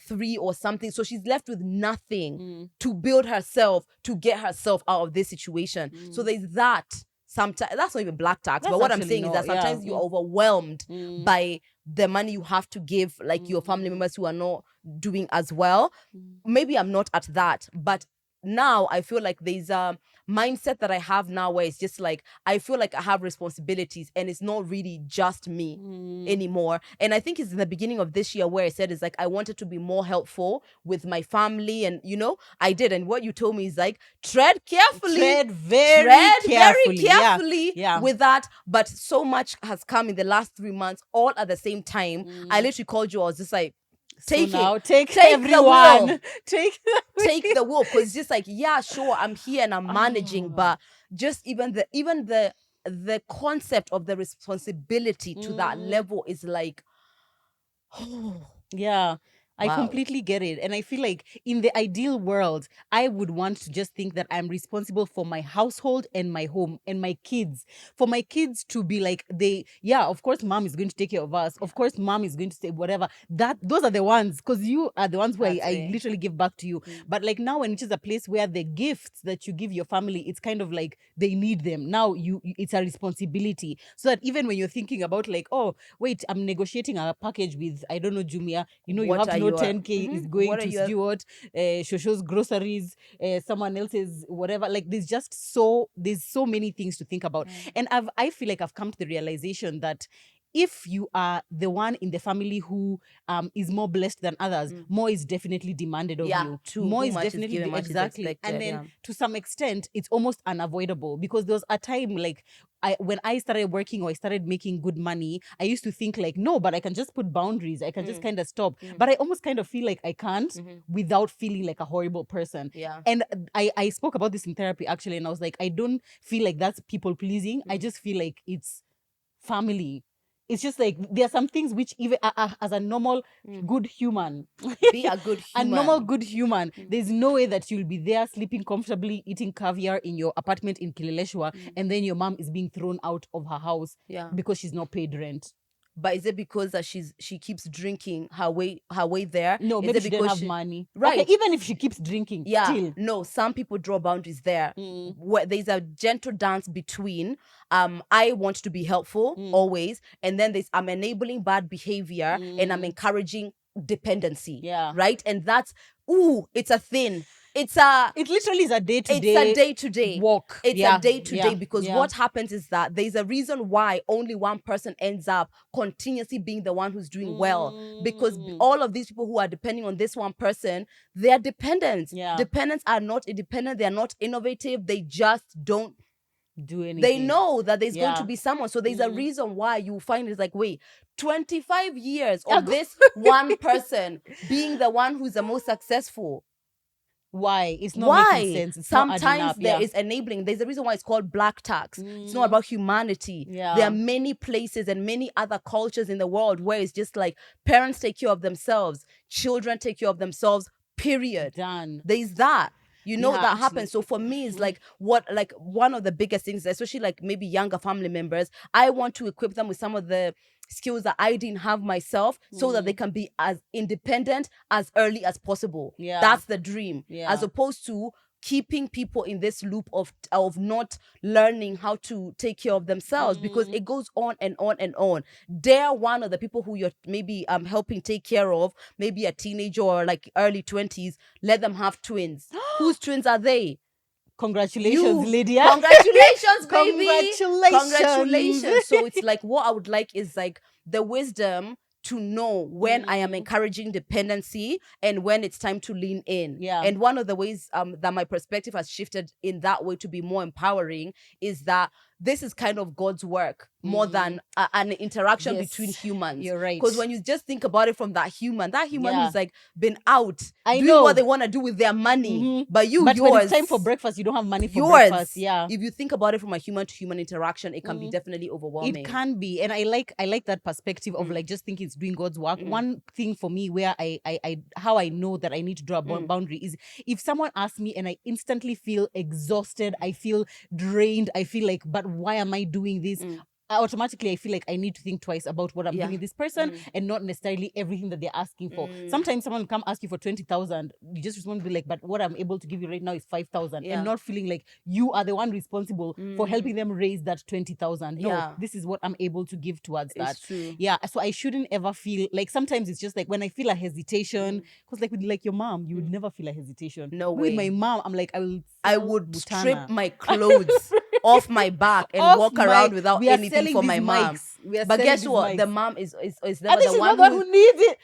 3 or something, so she's left with nothing to build herself, to get herself out of this situation. So there's that. Sometimes that's not even black tax, but what I'm saying is that sometimes you're overwhelmed by the money you have to give like your family members who are not doing as well. Maybe I'm not at that, but now I feel like there's a mindset that I have now where it's just like I feel like I have responsibilities and it's not really just me anymore. And I think it's in the beginning of this year where I said it's like I wanted to be more helpful with my family, and I did. And what you told me is like tread very carefully with that. But so much has come in the last 3 months all at the same time. I literally called you. I was just like, take everyone. Take the wheel, because it's just like, yeah, sure, I'm here and I'm managing, but just even the concept of the responsibility to that level is like, yeah. I completely get it. And I feel like in the ideal world, I would want to just think that I'm responsible for my household and my home and my kids. For my kids to be like, of course, mom is going to take care of us. Of course, mom is going to say whatever. Those are the ones, because you are the ones where I literally give back to you. But like now, when it is a place where the gifts that you give your family, it's kind of like they need them. Now it's a responsibility. So that even when you're thinking about like, oh, wait, I'm negotiating a package with, I don't know, Jumia, you have to know 10K is going to Stewart, Shosho's groceries, someone else's whatever. Like there's so many things to think about. And I feel like I've come to the realization that if you are the one in the family who is more blessed than others, more is definitely demanded of you. More is definitely exactly. And then to some extent, it's almost unavoidable, because there was a time like when I started working or I started making good money, I used to think like, no, but I can just put boundaries. I can just kind of stop. But I almost kind of feel like I can't without feeling like a horrible person. And I spoke about this in therapy actually, and I was like, I don't feel like that's people pleasing. I just feel like it's family. It's just like there are some things which even as a normal good human, be a good human. A normal good human, there's no way that you'll be there sleeping comfortably, eating caviar in your apartment in Kileleshwa, and then your mom is being thrown out of her house because she's not paid rent. But is it because that she keeps drinking her way there? No, maybe she didn't have money. Right. Okay, even if she keeps drinking, still. No, some people draw boundaries there. Where there's a gentle dance between I want to be helpful always, and then there's I'm enabling bad behavior and I'm encouraging dependency. Right? And that's it's a thing. It literally is a day-to-day. It's a day-to-day walk. It's a day-to-day because what happens is that there's a reason why only one person ends up continuously being the one who's doing well, because all of these people who are depending on this one person, they're dependents. Dependents are not independent. They're not innovative. They just don't do anything. They know that there's going to be someone. So there's a reason why you find it's like, wait, 25 years of this one person being the one who's the most successful. Why? It's not making Why? sense. It's not adding Sometimes up. there Yeah. is enabling. There's a reason why it's called black tax. It's not about humanity. Yeah. There are many places and many other cultures in the world where it's just like parents take care of themselves, children take care of themselves, period. Done. There's that. You know Yeah, that actually. happens. So for me, it's like one of the biggest things, especially like maybe younger family members, I want to equip them with some of the skills that I didn't have myself so that they can be as independent as early as possible. Yeah. That's the dream. Yeah. As opposed to keeping people in this loop of not learning how to take care of themselves, because it goes on and on and on. They're one of the people who you're maybe helping take care of, maybe a teenager or like early 20s. Let them have twins. Whose twins are they? Congratulations, You. Lydia. Congratulations, baby. Congratulations. Congratulations. So it's like, what I would like is like the wisdom to know when I am encouraging dependency and when it's time to lean in. Yeah. And one of the ways that my perspective has shifted in that way to be more empowering is that this is kind of God's work more than an interaction Yes, between humans. you're right. Because when you just think about it from that human Yeah. who's like been out I doing know. what they want to do with their money. But But yours, when it's time for breakfast, you don't have money for yours. breakfast. Yeah. If you think about it from a human to human interaction, it can be definitely overwhelming. It can be, and I like that perspective of like just thinking it's doing God's work. One thing for me where I how I know that I need to draw a boundary is if someone asks me and I instantly feel exhausted, I feel drained, I feel like, but why am I doing this? Automatically I feel like I need to think twice about what I'm giving this person and not necessarily everything that they're asking for. Sometimes someone will come ask you for 20,000, you just respond to be like, but what I'm able to give you right now is 5,000, and not feeling like you are the one responsible for helping them raise that 20,000. No, this is what I'm able to give towards that. It's true. Yeah, so I shouldn't ever feel like, sometimes it's just like when I feel a hesitation, because like with like your mom, you would never feel a hesitation. No With way. my mom, I'm like, I would Butana. strip my clothes off my back and walk around without anything for my mom. But guess what? The mom is never And this the is one not the one who needs it.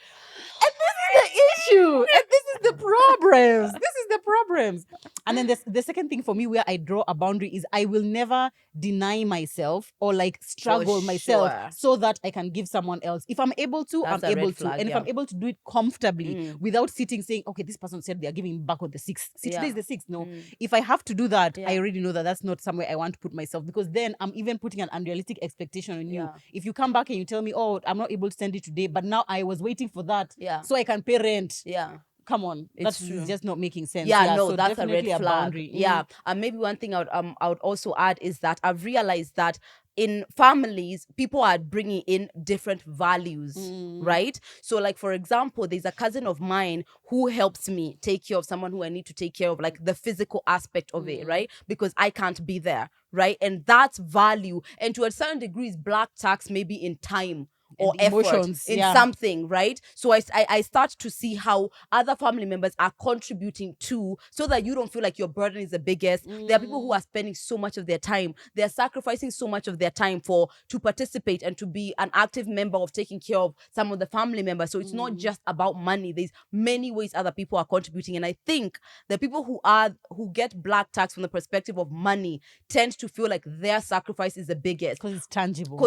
And this is the issue. And this is the problems. This is the problems. And then the second thing for me where I draw a boundary is I will never deny myself or like struggle myself so that I can give someone else. If I'm able to, That's I'm a red able to. flag, And if I'm able to do it comfortably without sitting saying, okay, this person said they are giving back on the 6th. See, today is the 6th. No. If I have to do that, I already know that that's not somewhere I want to put myself, because then I'm even putting an unrealistic expectation on you. If you come back and you tell me, oh, I'm not able to send it today, but now I was waiting for that so I can pay rent. Yeah. Come on, It's that's true. just not making sense. Yeah, no, so that's a red definitely flag. boundary. Yeah, and maybe one thing I would also add is that I've realized that in families, people are bringing in different values, right? So, like for example, there's a cousin of mine who helps me take care of someone who I need to take care of, like the physical aspect of it, right? Because I can't be there, right? And that's value, and to a certain degree, is black tax maybe in time or effort emotions, in something, right? So I start to see how other family members are contributing too, so that you don't feel like your burden is the biggest. There are people who are spending so much of their time, they're sacrificing so much of their time to participate and to be an active member of taking care of some of the family members. So it's not just about money. There's many ways other people are contributing, and I think the people who get black tax from the perspective of money tend to feel like their sacrifice is the biggest because it's tangible.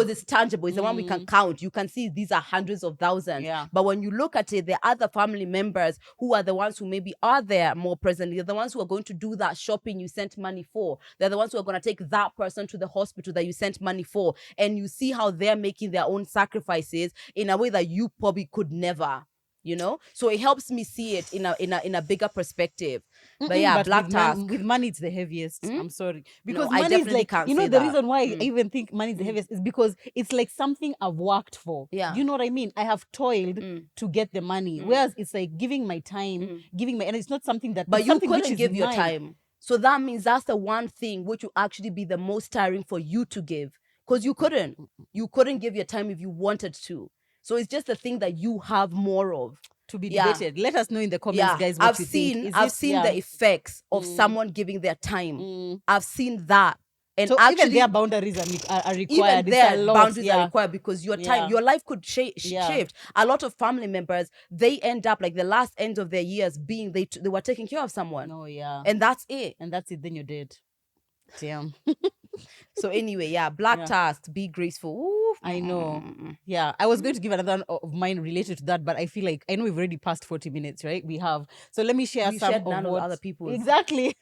It's the one we can count. You can see these are hundreds of thousands. But when you look at it, the other family members who are the ones who maybe are there more presently, they're the ones who are going to do that shopping you sent money for. They're the ones who are going to take that person to the hospital that you sent money for. And you see how they're making their own sacrifices in a way that you probably could never. You know, so it helps me see it in a bigger perspective. But yeah, black tax with money, it's the heaviest. I'm sorry, because I money is definitely like, can't you know, say the that. reason why I even think money is the heaviest is because it's like something I've worked for. Yeah. Do you know what I mean? I have toiled to get the money, whereas it's like giving my time, and it's not something that. But you couldn't give your mine. time. So that means that's the one thing which will actually be the most tiring for you to give. Because you couldn't. You couldn't give your time if you wanted to. So it's just a thing that you have more of. To be debated. Let us know in the comments, guys, what you think. I've seen the effects of someone giving their time. I've seen that. And so actually, even their boundaries are required. Even their boundaries are Yeah. required, because your time, your life could shift. A lot of family members, they end up like the last end of their years being they were taking care of someone. Oh yeah. And that's it. And that's it. Then you're dead. Damn. So anyway, yeah, black Yeah. task, be graceful. Ooh, I know. Yeah, I was going to give another one of mine related to that, but I feel like I know we've already passed 40 minutes, right? We have. So let me share We some shared of none of the what other people's. exactly.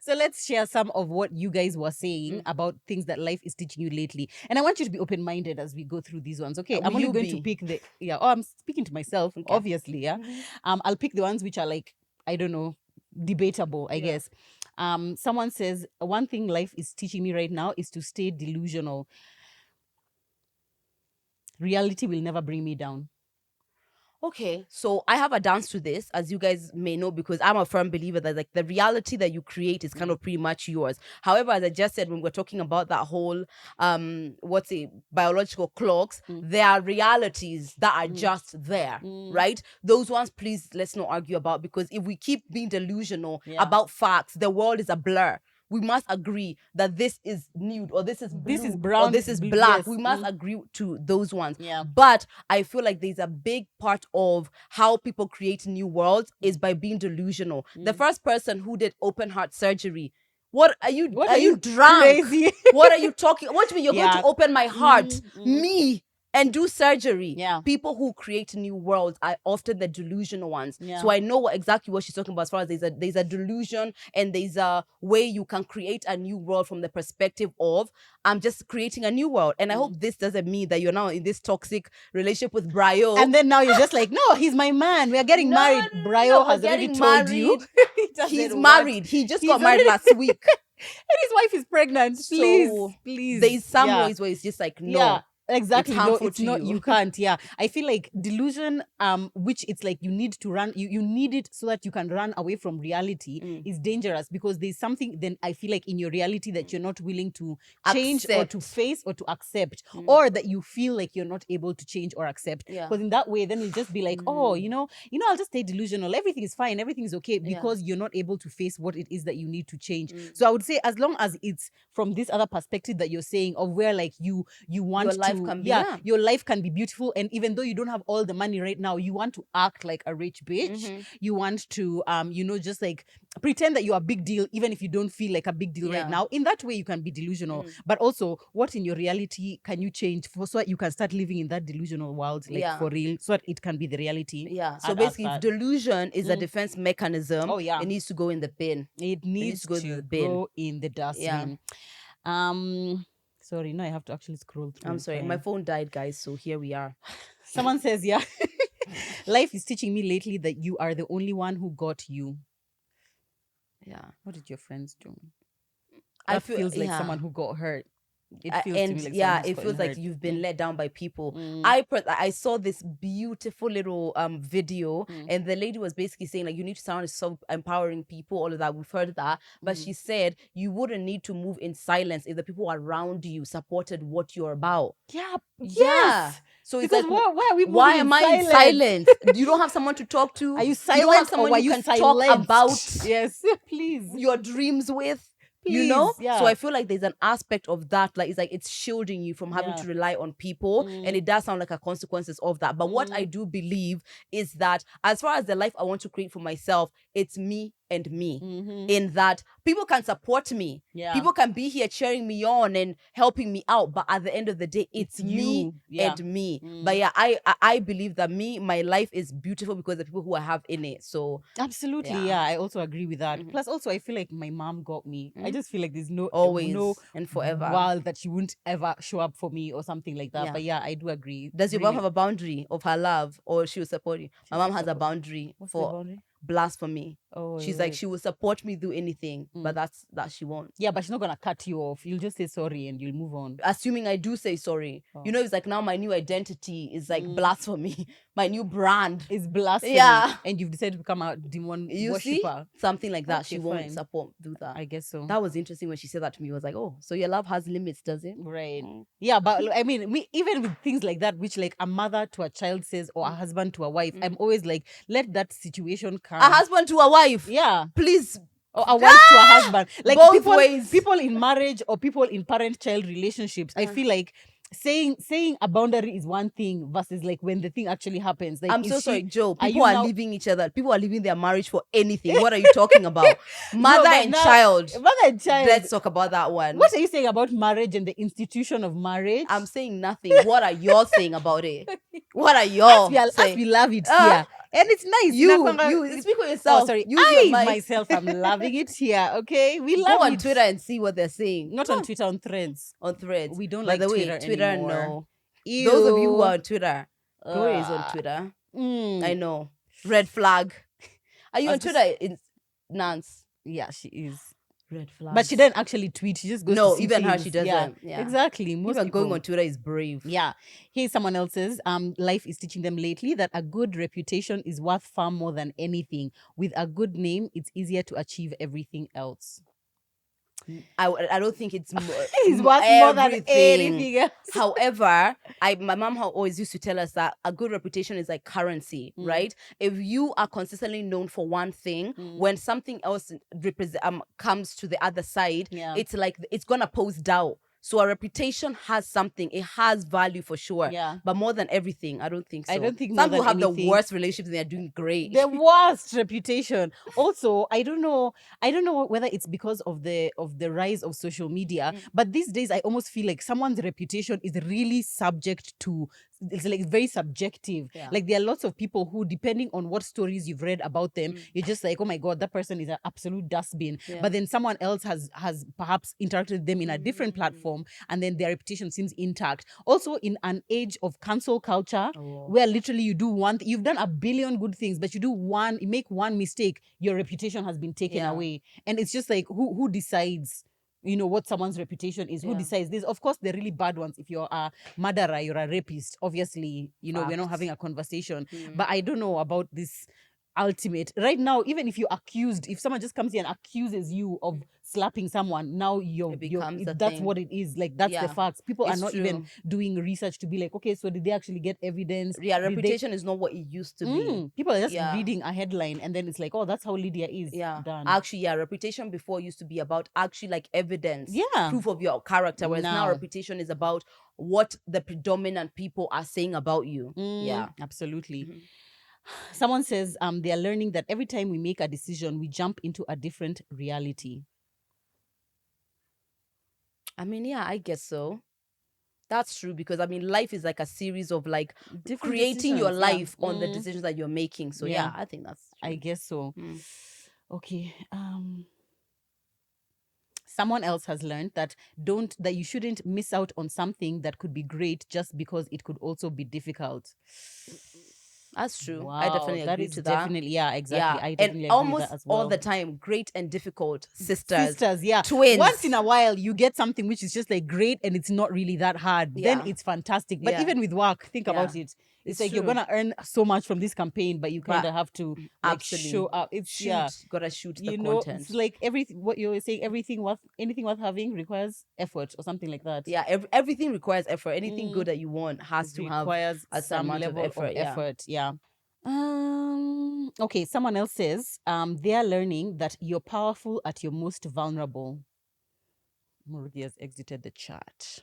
So let's share some of what you guys were saying about things that life is teaching you lately. And I want you to be open-minded as we go through these ones. Okay. Will I'm only you going to be? pick the I'm speaking to myself, Okay. obviously. Yeah. I'll pick the ones which are like, I don't know, debatable, I guess. Someone says one thing life is teaching me right now is to stay delusional. Reality will never bring me down. Okay, so I have a dance to this, as you guys may know, because I'm a firm believer that like the reality that you create is kind of pretty much yours. However, as I just said, when we're talking about that whole what's it, biological clocks, there are realities that are just there, right? Those ones, please, let's not argue about, because if we keep being delusional about facts, the world is a blur. We must agree that this is nude, or this is blue, This is brown, or this is blue, black. yes. We must agree to those ones. Yeah. But I feel like there's a big part of how people create new worlds is by being delusional. The first person who did open heart surgery, what are you? What are you you drunk? crazy? What are you talking? What do you mean you're going Yeah. to open my heart, me, and do surgery? Yeah. People who create new worlds are often the delusional ones. Yeah. So I know exactly what she's talking about as far as there's a delusion, and there's a way you can create a new world from the perspective of I'm just creating a new world. And I hope this doesn't mean that you're now in this toxic relationship with Brio. And then now you're just like, no, he's my man. We are getting married. Brio we're has already getting told you. married. He just He's said, what? married. He just got married already- last week. And his wife is pregnant. Please, So please. there's some Yeah. ways where it's just like, no. Yeah. Exactly. It's No, harmful it's to not. you. You can't. Yeah. I feel like delusion, which it's like you need to run. You need it so that you can run away from reality is dangerous, because there's something then I feel like in your reality that you're not willing to change or to Accept. face or to accept, or that you feel like you're not able to change or accept. Yeah. Because in that way, then you'll just be like, oh, I'll just stay delusional. Everything is fine. Everything is okay, because you're not able to face what it is that you need to change. So I would say, as long as it's from this other perspective that you're saying, of where like you want Your life to, can be, your life can be beautiful, and even though you don't have all the money right now, you want to act like a rich bitch. You want to just like pretend that you're a big deal, even if you don't feel like a big deal right now. In that way you can be delusional, but also what in your reality can you change so that you can start living in that delusional world, like for real, so that it can be the reality. So basically, if delusion is a defense mechanism, it needs to go in the bin. It needs to go in the bin. go in the dustbin. Sorry, no, I have to actually scroll through. I'm sorry, my phone died, guys, so here we are. Someone says, yeah, life is teaching me lately that you are the only one who got you. Yeah. What did your friends do? I That feel feels like someone who got hurt. It feels to me like someone who's it feels gotten like hurt. you've been let down by people. I saw this beautiful little video, and the lady was basically saying like you need to surround yourself empowering people, all of that. We've heard that, but she said you wouldn't need to move in silence if the people around you supported what you're about. Yeah. Yeah. Yes. So it's Because like, why are we moving why in am I in silence? silence? You don't have someone to talk to. Are you You silent, don't have someone or are you you can silenced? talk about Yes, please. your dreams with. Please, So yeah. I feel like there's an aspect of that, like it's shielding you from having to rely on people, and it does sound like a consequences of that. But what I do believe is that as far as the life I want to create for myself, it's me and me. In that people can support me, people can be here cheering me on and helping me out, but at the end of the day, it's me and me. But yeah, I believe that my life is beautiful because of the people who I have in it. So absolutely, yeah, I also agree with that. Plus, also, I feel like my mom got me. I just feel like there's no and forever world that she wouldn't ever show up for me or something like that. But yeah, I do agree. Does your mom have a boundary of her love, or she will support you? My mom has a boundary What's the for boundary? blasphemy. Oh, She's like, she will support me, do anything, but that she won't. Yeah, but she's not gonna cut you off. You'll just say sorry and you'll move on. Assuming I do say sorry. It's like now my new identity is like blasphemy. My new brand is blasphemy. Yeah. And you've decided to become a demon You worshiper. see? Something like that. Okay, She won't fine. do that. I guess so. That was interesting when she said that to me. I was like, oh, so your love has limits, does it? Right. Yeah, but I mean, even with things like that, which like a mother to a child says, or a husband to a wife, I'm always like, let that situation come. A husband to a wife. Yeah. Please. Or a wife to a husband. Like Both ways. people in marriage or people in parent-child relationships, I feel like saying a boundary is one thing versus like when the thing actually happens. Like, I'm is so she, sorry, Joe. are People you are now? leaving each other. People are leaving their marriage for anything. What are you talking about? No, Mother but and now, child. mother and child. Let's talk about that one. What are you saying about marriage and the institution of marriage? I'm saying nothing. What are y'all saying about it? What are y'all as saying? we love it here, and it's nice. You speak for yourself. Oh, sorry. Use your I mic. myself am loving it here. Okay, we Go love on it. Twitter and see what they're saying. Not on Twitter, on Threads. On Threads. We don't By like the way, Twitter Twitter, anymore. no. Ew. Those of you who are on Twitter, Gloria is on Twitter. I know. Red flag. Are you on Twitter, Nance? Yeah, she is. Red flag. But she didn't actually tweet. She just goes to see even her, things. she doesn't. Yeah. Exactly. Most Even people going on Twitter is brave. Yeah. Here's someone else's. Life is teaching them lately that a good reputation is worth far more than anything. With a good name, it's easier to achieve everything else. I don't think it's It's worth more than anything else. However, my mom always used to tell us that a good reputation is like currency, right? If you are consistently known for one thing, when something else comes to the other side, it's like it's gonna pose doubt. So a reputation has something. It has value for sure. Yeah. But more than everything, I don't think so. I don't think some more people than have anything. the worst relationships and they're doing great. The worst reputation. Also, I don't know whether it's because of the rise of social media, but these days I almost feel like someone's reputation is really subject to, it's like very subjective. Like there are lots of people who, depending on what stories you've read about them, you're just like, oh my god, that person is an absolute dustbin. But then someone else has perhaps interacted with them in a different platform, and then their reputation seems intact. Also, in an age of cancel culture, where literally you do you've done a billion good things, but you make one mistake, your reputation has been taken away. And it's just like, who decides what someone's reputation is? Who decides this? Of course, the really bad ones. If you're a murderer, you're a rapist, obviously, we're not having a conversation. But I don't know about this ultimate right now. Even if you're accused, if someone just comes here and accuses you of slapping someone, now that's what it is. Like, that's the facts. People are not even doing research to be like, okay, so did they actually get evidence? Reputation is not what it used to be. People are just reading a headline and then it's like, oh, that's how Lydia is. Done. Actually, reputation before used to be about actually like evidence, proof of your character, whereas now reputation is about what the predominant people are saying about you. Absolutely. Someone says they are learning that every time we make a decision, we jump into a different reality. I mean, I guess so. That's true, because I mean, life is like a series of like different creating your life on the decisions that you're making. So I think that's true. I guess so. Okay. Someone else has learned that you shouldn't miss out on something that could be great just because it could also be difficult. That's true. Wow, I definitely agree to that. Definitely, exactly. I definitely and agree almost with that as well. all the time, great and difficult sisters, twins. Once in a while, you get something which is just like great and it's not really that hard. Then it's fantastic. But even with work, think about it. It's like, you're gonna earn so much from this campaign, but you kind of have to like show up. It's gotta shoot the content. It's like what you're saying. Anything worth having requires effort or something like that. Yeah, everything requires effort. Anything good that you want has to have some level of effort. Yeah. Okay, someone else says they are learning that you're powerful at your most vulnerable. Murugi has exited the chat.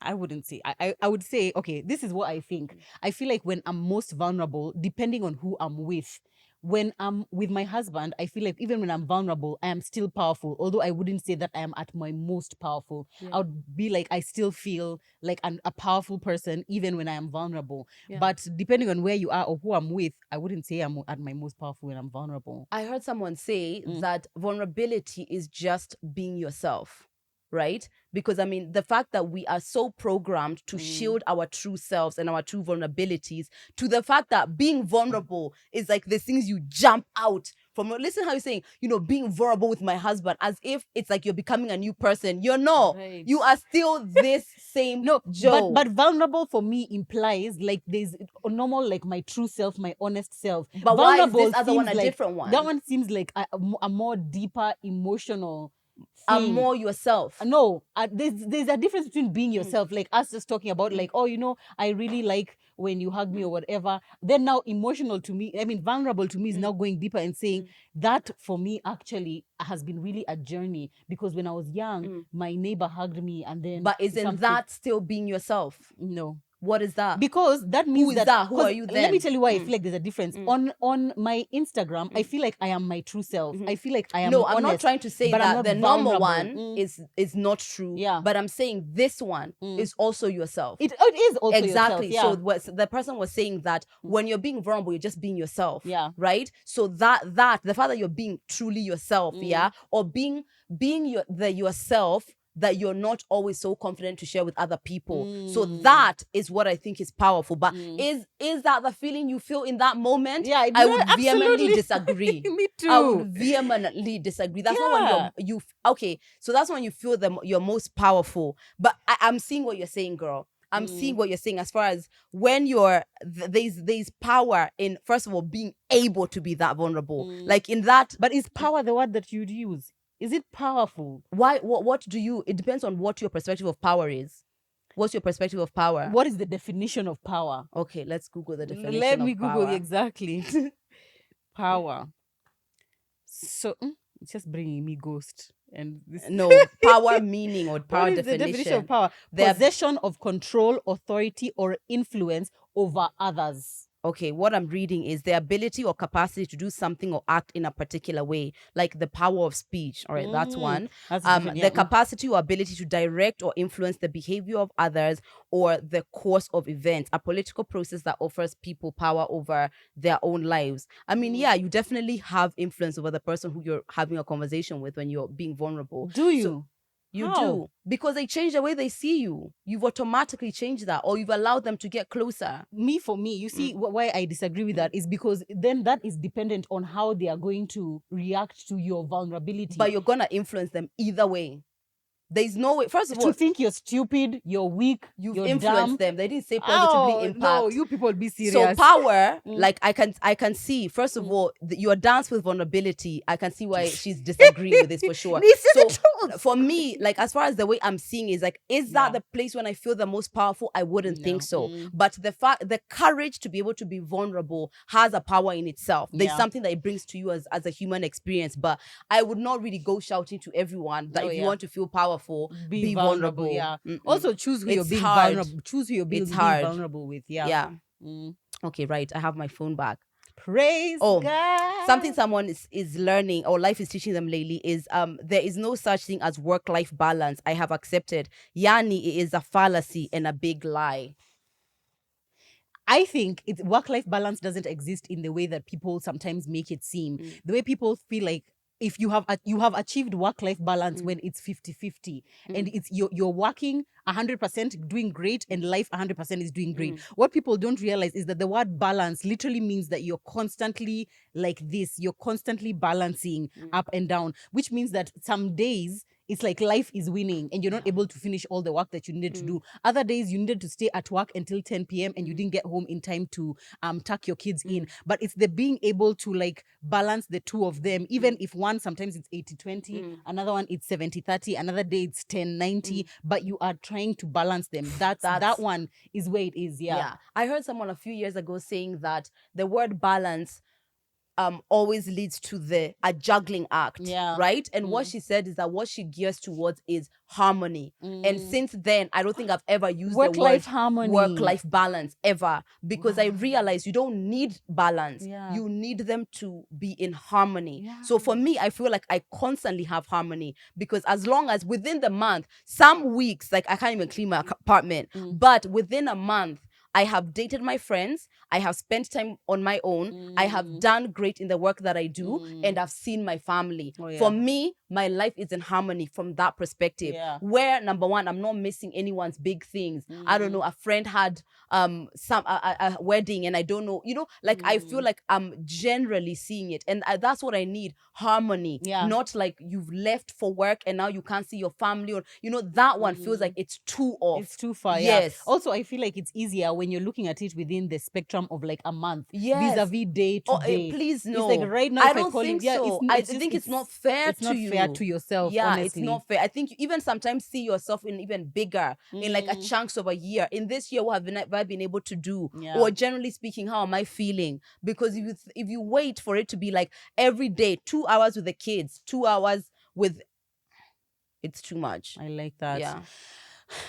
I wouldn't say. I would say, okay, this is what I think. I feel like when I'm most vulnerable, depending on who I'm with, when I'm with my husband, I feel like even when I'm vulnerable, I am still powerful. Although I wouldn't say that I am at my most powerful. I would be like, I still feel like a powerful person even when I am vulnerable. But depending on where you are or who I'm with, I wouldn't say I'm at my most powerful when I'm vulnerable. I heard someone say that vulnerability is just being yourself. Right? Because I mean, the fact that we are so programmed to shield our true selves and our true vulnerabilities, to the fact that being vulnerable is like the things you jump out from. Listen how you're saying, being vulnerable with my husband, as if it's like you're becoming a new person. You're not. Right. You are still this same Joe. But vulnerable for me implies like there's a normal, like my true self, my honest self. But vulnerable why is this other one a different one? That one seems like a more deeper emotional are thing. more yourself. No, there's a difference between being yourself, like us just talking about like, oh, I really like when you hug me or whatever. Then now emotional to me, I mean vulnerable to me is now going deeper and saying that for me actually has been really a journey, because when I was young, my neighbor hugged me and then But isn't that still being yourself? No. What is that? Because that means Who is that? Who are you Let me then? tell you why I feel like there's a difference. On my Instagram, I feel like I am my true self. I feel like I am No, I'm not honest, trying to say but I'm that not the number vulnerable. one is not true. Yeah. But I'm saying this one is also yourself. It is also Exactly. yourself. Yeah. So the person was saying that when you're being vulnerable, you're just being yourself. Yeah. Right. So that the fact that you're being truly yourself, yeah, or being yourself that you're not always so confident to share with other people. So that is what I think is powerful. But is that the feeling you feel in that moment? Yeah, I would vehemently absolutely. disagree. Me too. I would vehemently disagree. That's not when you okay. So that's when you feel you're most powerful. But I'm seeing what you're saying, girl. I'm seeing what you're saying as far as when you're there's power in, first of all, being able to be that vulnerable. Like in that. But is power the word that you'd use? Is it powerful? Why? What do you? It depends on what your perspective of power is. What's your perspective of power? What is the definition of power? Okay, let's Google the definition. Let me of Google power. exactly. Power. So it's just bringing me ghost. And this No, power meaning or power what is definition. the definition of power? Possession of control, authority, or influence over others. Okay, what I'm reading is the ability or capacity to do something or act in a particular way, like the power of speech. All right, that's one. That's different, yeah. The capacity or ability to direct or influence the behavior of others or the course of events, a political process that offers people power over their own lives. I mean, yeah, you definitely have influence over the person who you're having a conversation with when you're being vulnerable. Do you? You How? do, because they change the way they see you. You've automatically changed that, or you've allowed them to get closer. For me, you see, why I disagree with that is because then that is dependent on how they are going to react to your vulnerability. But you're gonna influence them either way. There's no way. First of all, to think you're stupid, you're weak, you've you're influenced dumb. them. They didn't say positively impact. No, you people be serious. So power, like I can see. First of all, your dance with vulnerability. I can see why she's disagreeing with this for sure. This is So the truth. for me, like as far as the way I'm seeing is like, is that the place when I feel the most powerful? I wouldn't think so. But the courage to be able to be vulnerable has a power in itself. There's something that it brings to you as a human experience. But I would not really go shouting to everyone that if you want to feel powerful, be vulnerable. Yeah. Also choose who you're being hard. vulnerable. Choose who you're being vulnerable with. Yeah. Yeah. Okay, right. I have my phone back. Praise God. Something someone is learning or life is teaching them lately is there is no such thing as work-life balance. I have accepted. Yani, it is a fallacy and a big lie. I think work-life balance doesn't exist in the way that people sometimes make it seem. The way people feel like if you have achieved work-life balance when it's 50-50 and it's you're working 100% doing great and life 100% is doing great. What people don't realize is that the word balance literally means that you're constantly like this. You're constantly balancing up and down, which means that some days it's like life is winning and you're not able to finish all the work that you needed to do. Other days you needed to stay at work until 10 p.m. and you didn't get home in time to tuck your kids in. But it's the being able to like balance the two of them, even if one sometimes it's 80-20, another one it's 70-30, another day it's 10-90, but you are trying to balance them. That one is where it is. Yeah. I heard someone a few years ago saying that the word balance always leads to a juggling act, right? And what she said is that what she gears towards is harmony. And since then, I don't think I've ever used the word harmony, work-life balance ever, because I realized you don't need balance. You need them to be in harmony. So for me, I feel like I constantly have harmony, because as long as within the month, some weeks, like I can't even clean my apartment, but within a month, I have dated my friends. I have spent time on my own. I have done great in the work that I do, and I've seen my family. For me, my life is in harmony from that perspective. Where number one, I'm not missing anyone's big things. I don't know. A friend had a wedding, and I don't know. Like I feel like I'm generally seeing it, and that's what I need: harmony. Not like you've left for work and now you can't see your family, or that one feels like it's too off. It's too far. Yes. Also, I feel like it's easier when you're looking at it within the spectrum of like a month. Vis-a-vis day to day. Please no. It's like right now, I don't think so. I think it's not fair to you. fair to yourself, Yeah, honestly. it's not fair. I think you even sometimes see yourself in even bigger, in like a chunks of a year. In this year, what have I been able to do? Yeah. Or generally speaking, how am I feeling? Because if you wait for it to be like every day, 2 hours with the kids, 2 hours with, it's too much. I like that. Yeah.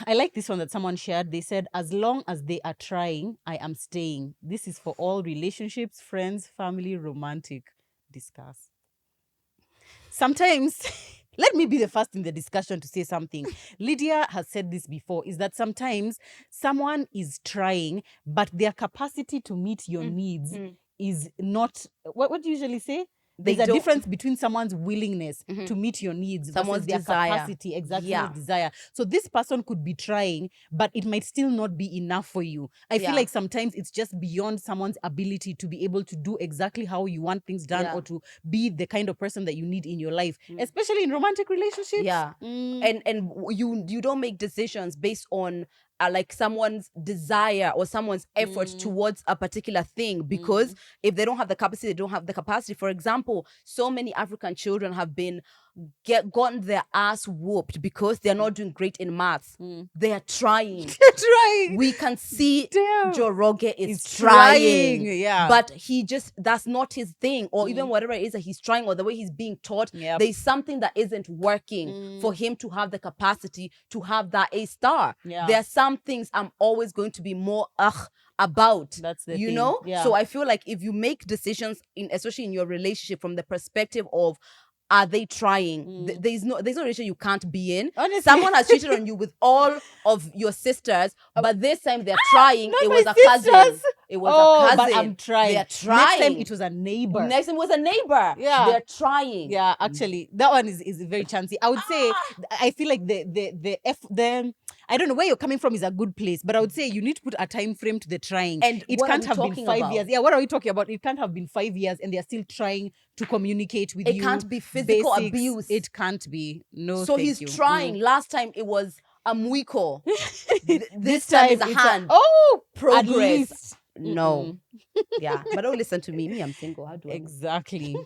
I like this one that someone shared. They said, as long as they are trying, I am staying. This is for all relationships, friends, family, romantic. Discuss. Sometimes, let me be the first in the discussion to say something. Lydia has said this before, is that sometimes someone is trying, but their capacity to meet your needs is not, what do you usually say? There's a difference between someone's willingness to meet your needs Someone's versus their desire. capacity, exactly, Yeah. someone's desire. So this person could be trying, but it might still not be enough for you. I feel Yeah. like sometimes it's just beyond someone's ability to be able to do exactly how you want things done, Yeah. or to be the kind of person that you need in your life, especially in romantic relationships. Yeah. And you don't make decisions based on like someone's desire or someone's effort towards a particular thing, because if they don't have the capacity, they don't have the capacity. For example, so many African children have been gotten their ass whooped because they're not doing great in maths. They are trying. Trying. We can see Damn. Joe Rogan is He's trying. yeah. But he just, that's not his thing, or even whatever it is that he's trying, or the way he's being taught, Yep. there's something that isn't working for him to have the capacity to have that A star. Yeah. There are some things I'm always going to be more about. That's the you thing. know? Yeah. So I feel like if you make decisions especially in your relationship from the perspective of, are they trying? There's no relation you can't be in. Honestly. Someone has cheated on you with all of your sisters, but this time they're trying. not It my was a cousin. It was a cousin. But I'm trying. They're trying. Next time it was a neighbor. Next time it was a neighbor. Yeah. They're trying. Yeah, actually, that one is very chancy. I would say, I feel like the I don't know where you're coming from is a good place, but I would say you need to put a time frame to the trying. And it what are can't we have been talking 5 about? years. Yeah, what are we talking about? It can't have been 5 years and they're still trying to communicate with you. It can't be physical basics. abuse. It can't be. No, So thank he's you. trying. Last time it was a mwiko. this time time it's a it's hand. At Progress. least. No. Yeah. But don't listen to me. Me, I'm single. How do I know? Exactly.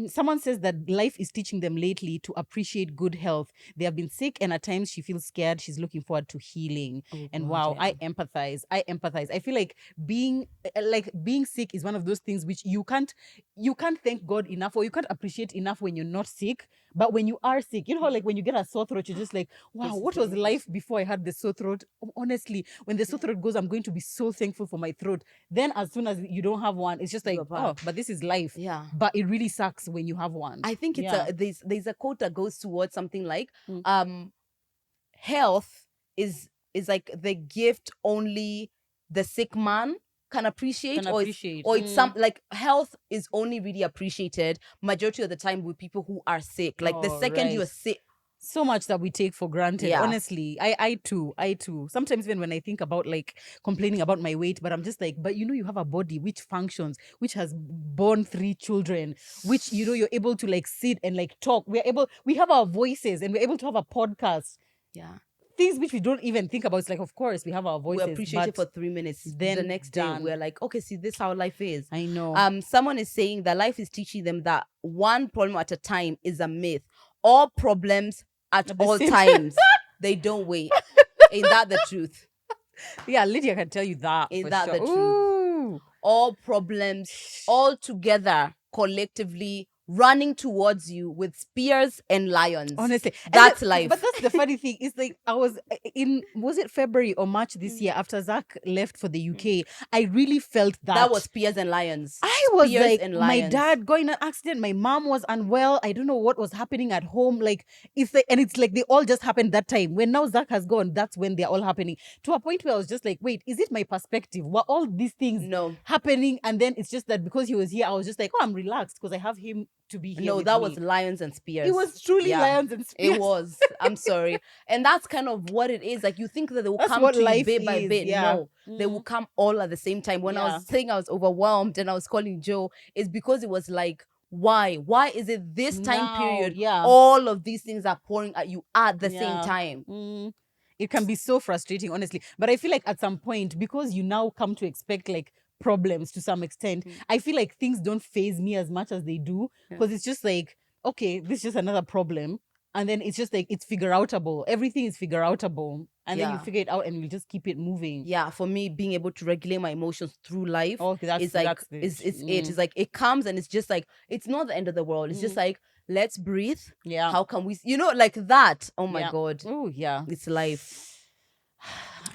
Someone says that life is teaching them lately to appreciate good health. They have been sick, and at times she feels scared. She's looking forward to healing. And God, wow, yeah. I empathize. I feel like being sick is one of those things which you can't thank God enough, or you can't appreciate enough when you're not sick. But when you are sick, you know how like when you get a sore throat, you're just like, wow, what was life before I had the sore throat? Honestly, when the sore throat goes, I'm going to be so thankful for my throat. Then as soon as you don't have one, it's just like, You're back. oh, but this is life. Yeah. But it really sucks when you have one. I think it's there's a quote that goes towards something like health is like the gift only the sick man can appreciate, or it's some like health is only really appreciated majority of the time with people who are sick. Like the second you're sick, so much that we take for granted. Yeah. Honestly, I too. Sometimes even when I think about like complaining about my weight, but I'm just like, but you have a body which functions, which has born 3 children, which you're able to like sit and like talk. We have our voices, and we're able to have a podcast. Yeah. Things which we don't even think about. It's like, of course, we have our voices. We appreciate it for 3 minutes. Then the next day, we're like, okay, see, this is how life is. I know. Someone is saying that life is teaching them that one problem at a time is a myth. All problems at all times, they don't wait. Ain't that the truth? Yeah, Lydia can tell you that. Ain't for that sure. the truth? Ooh. All problems, all together, collectively, running towards you with spears and lions. Honestly, that's life. But that's the funny thing. It's like I was was it February or March this year after Zach left for the UK? I really felt that was spears and lions. I was Spears like, and my lions. dad got in an accident. My mom was unwell. I don't know what was happening at home. Like it's like they all just happened that time. When now Zach has gone, that's when they're all happening. To a point where I was just like, wait, is it my perspective? Were all these things happening? And then it's just that because he was here, I was just like, oh, I'm relaxed because I have him to be here. No, that was lions and spears. It was truly lions and spears. It was. I'm sorry. And that's kind of what it is. Like you think that they will come to you bit by bit. Yeah. No, they will come all at the same time. When I was saying I was overwhelmed and I was calling Joe, it's because it was like, why? Why is it this time period? Yeah. All of these things are pouring at you at the same time. It can be so frustrating, honestly. But I feel like at some point, because you now come to expect like problems to some extent, I feel like things don't faze me as much as they do, because it's just like, okay, this is just another problem. And then it's just like, it's figure outable. Everything is figure outable. And then you Yeah. figure it out and you just keep it moving. Yeah, for me, being able to regulate my emotions through life Okay, is like that's the, is it is like it comes and it's just like it's not the end of the world. It's just like, let's breathe. yeah. How can we, like that? Oh my Yeah. God, Oh yeah. it's life.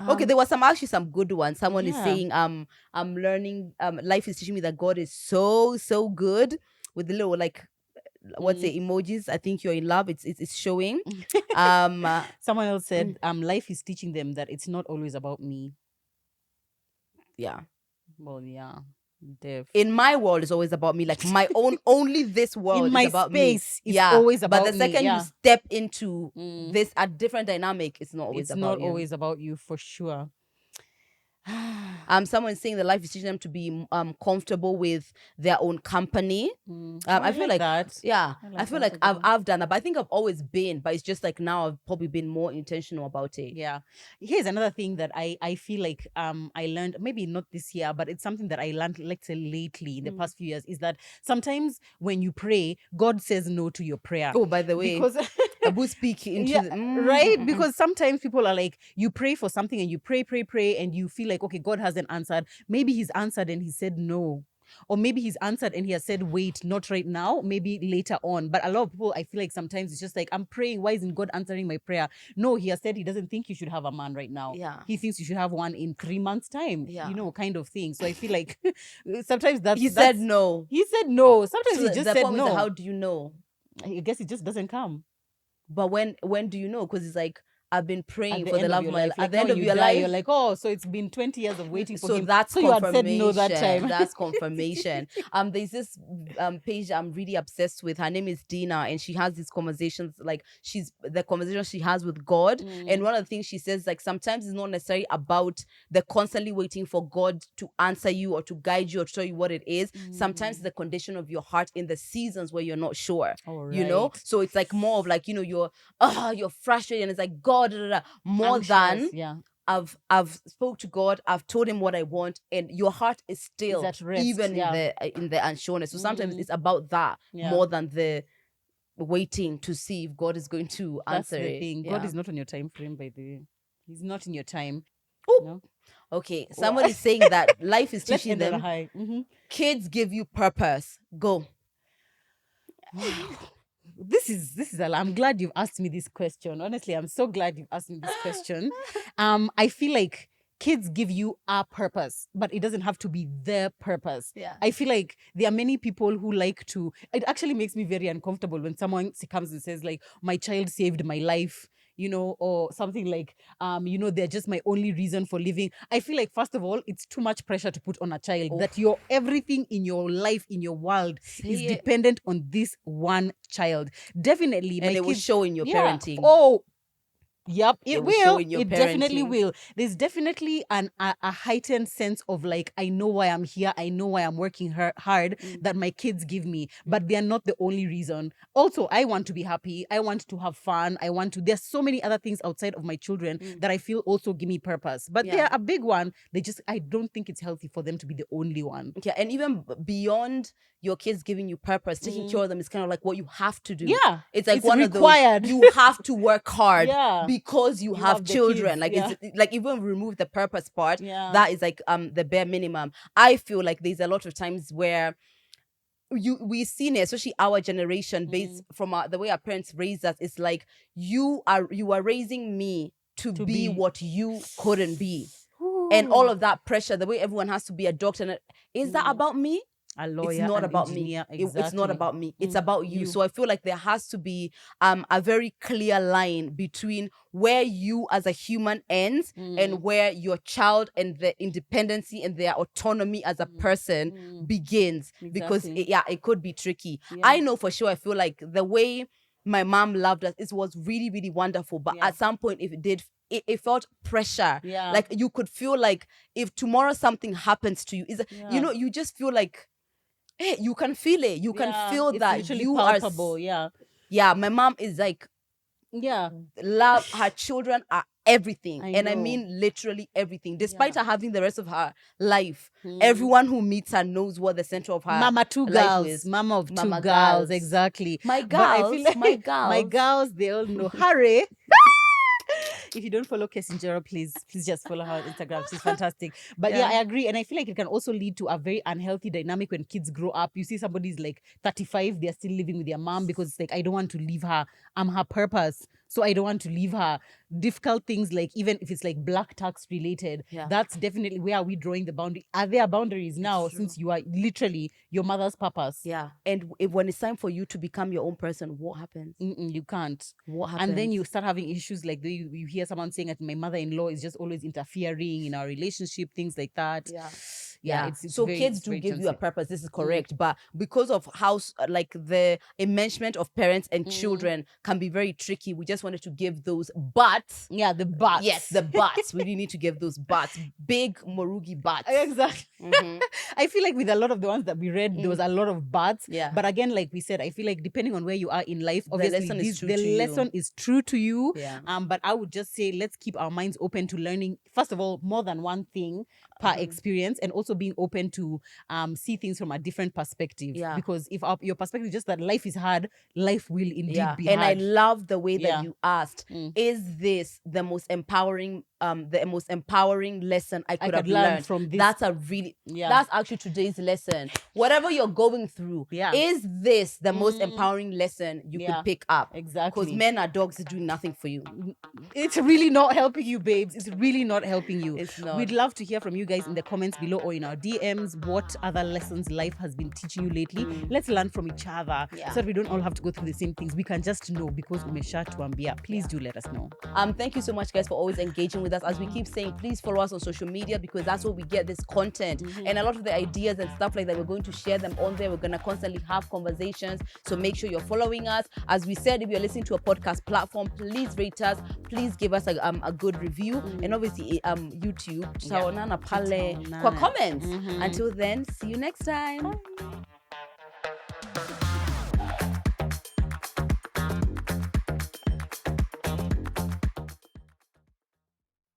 Okay, there was actually some good ones. Someone is yeah. saying, I'm learning. Life is teaching me that God is so good, with the little like, what's the emojis? I think you're in love. It's showing. Someone else said, life is teaching them that it's not always about me. Yeah. Well, yeah. Def. In my world, it's always about me. Like my own, only this world In my is about space, me. it's always But about the me, second yeah. you step into this a different dynamic, it's not always It's about not you. always about you, for sure. Someone saying that life is teaching them to be comfortable with their own company. I feel like that. yeah, I feel like I've done that, but I think I've always been, but it's just like now I've probably been more intentional about it. Yeah. Here's another thing that I feel like I learned, maybe not this year, but it's something that I learned, let's say, lately in the past few years, is that sometimes when you pray, God says no to your prayer. Oh, by the way, because Abu speak into yeah, right? Because sometimes people are like, you pray for something and you pray, and you feel like, okay, God hasn't answered. Maybe he's answered and he said no. Or maybe he's answered and he has said, wait, not right now, maybe later on. But a lot of people, I feel like sometimes it's just like, I'm praying. Why isn't God answering my prayer? No, he has said he doesn't think you should have a man right now. Yeah. He thinks you should have one in 3 months' time, Yeah. you know, kind of thing. So I feel like sometimes he said no. He said no. Sometimes So he just the said problem is that no. how do you know? I guess it just doesn't come. But when do you know? Because it's like, I've been praying At the for the end of love your of my life, life. like At the now end of you your die, life, you're like, oh, so it's been 20 years of waiting for so him. that's So you had said no that time. That's confirmation. There's this page I'm really obsessed with. Her name is Dina, and she has these conversations, like the conversation she has with God. And one of the things she says, like, sometimes it's not necessarily about the constantly waiting for God to answer you or to guide you or to tell you what it is. Sometimes it's the condition of your heart in the seasons where you're not sure. You know, so it's like more of like, you know, you're frustrated and it's like, God, more Anxious, than yeah. I've spoke to God, I've told him what I want, and your heart is still at rest, even yeah. in the unsureness. So sometimes it's about that more than the waiting to see if God is going to That's answer the it. thing. God is not on your time frame, by the way. He's not in your time. Oh, No? okay. Somebody's saying that life is Let's teaching end on a them. high. Kids give you purpose. Go. This is I'm glad you've asked me this question. Honestly, I'm so glad you've asked me this question. I feel like kids give you a purpose, but it doesn't have to be their purpose. Yeah. I feel like there are many people who like to, it actually makes me very uncomfortable when someone comes and says like, my child saved my life, you know, or something like, you know, they're just my only reason for living. I feel like, first of all, it's too much pressure to put on a child that your everything in your life, in your world is dependent on this one child. Definitely. And my it will kids, show in your parenting. Oh, yep, it will show will. in your It definitely parenting. will. There's definitely a heightened sense of like, I know why I'm here. I know why I'm working hard that my kids give me, but they're not the only reason. Also, I want to be happy. I want to have fun. There's so many other things outside of my children that I feel also give me purpose. But they're a big one. I don't think it's healthy for them to be the only one. Yeah, and even beyond your kids giving you purpose, taking care of them is kind of like what you have to do. Yeah, it's like it's one required. of those, you have to work hard Yeah. because you have have the children. kids, Like yeah. it's like, even remove the purpose part, Yeah. that is like the bare minimum. I feel like there's a lot of times where we've seen it, especially our generation, based from the way our parents raised us. It's like, you are raising me to be what you couldn't be. And all of that pressure, the way everyone has to be a doctor, is that about me? A lawyer, it's not an about engineer, me. It's not exactly. about me. It's about you. So I feel like there has to be a very clear line between where you as a human ends and where your child and the independency and their autonomy as a person begins. Because it could be tricky. I know for sure. I feel like the way my mom loved us, it was really, really wonderful. But at some point, if it felt pressure. Yeah. Like you could feel like if tomorrow something happens to you, you know, you just feel like, hey, you can feel it. You can feel it's that literally you palpable. are. Yeah, my mom is like, yeah, love her children are everything. I And I know. mean literally everything. Despite Yeah. her having the rest of her life, everyone who meets her knows what the center of her Mama two life girls, is. mama of Mama two girls, girls. exactly. My But I feel girls, like my my girls. girls, they all know. Hurry. If you don't follow Kessinjero, please just follow her on Instagram. She's fantastic. But yeah, I agree. And I feel like it can also lead to a very unhealthy dynamic when kids grow up. You see somebody's like 35, they're still living with their mom because it's like, I don't want to leave her. I'm her purpose. So I don't want to leave her. Difficult things like, even if it's like black tax related, that's definitely where are we drawing the boundary? Are there boundaries now since you are literally your mother's purpose? Yeah. And when it's time for you to become your own person, what happens? You can't. What happens? And then you start having issues like you hear someone saying that my mother-in-law is just always interfering in our relationship, things like that. Yeah. It's so very, kids it's do very give you a challenging. purpose. This is correct. But because of how like the enmeshment of parents and children can be very tricky, we just wanted to give those buts. Yeah, the buts. Yes, the buts. We really need to give those buts. Big Murugi buts. Exactly. I feel like with a lot of the ones that we read, there was a lot of buts. Yeah. But again, like we said, I feel like depending on where you are in life, obviously lesson is true the to you. lesson is true to you. Yeah. But I would just say let's keep our minds open to learning, first of all, more than one thing per experience, and also being open to see things from a different perspective. Yeah. Because if your perspective is just that life is hard, life will indeed be and hard. I love the way that Yeah. you asked, is this the most empowering lesson I could have learned from this? That's a really that's actually today's lesson. Whatever you're going through, is this the most empowering lesson you could pick up? Exactly. Because men are dogs that do nothing for you. It's really not helping you, babes. It's really not helping you. It's not. We'd love to hear from you guys in the comments below or in our DMs. What other lessons life has been teaching you lately? Let's learn from each other so that we don't all have to go through the same things. We can just know because umesha tuambia. Please do let us know. Thank you so much, guys, for always engaging with us. As we keep saying, please follow us on social media because that's where we get this content. And a lot of the ideas and stuff like that, we're going to share them on there. We're going to constantly have conversations. So make sure you're following us. As we said, if you're listening to a podcast platform, please rate us. Please give us a good review. And obviously, YouTube. Tutaonana pale kwa comments. Until then, see you next time. Bye.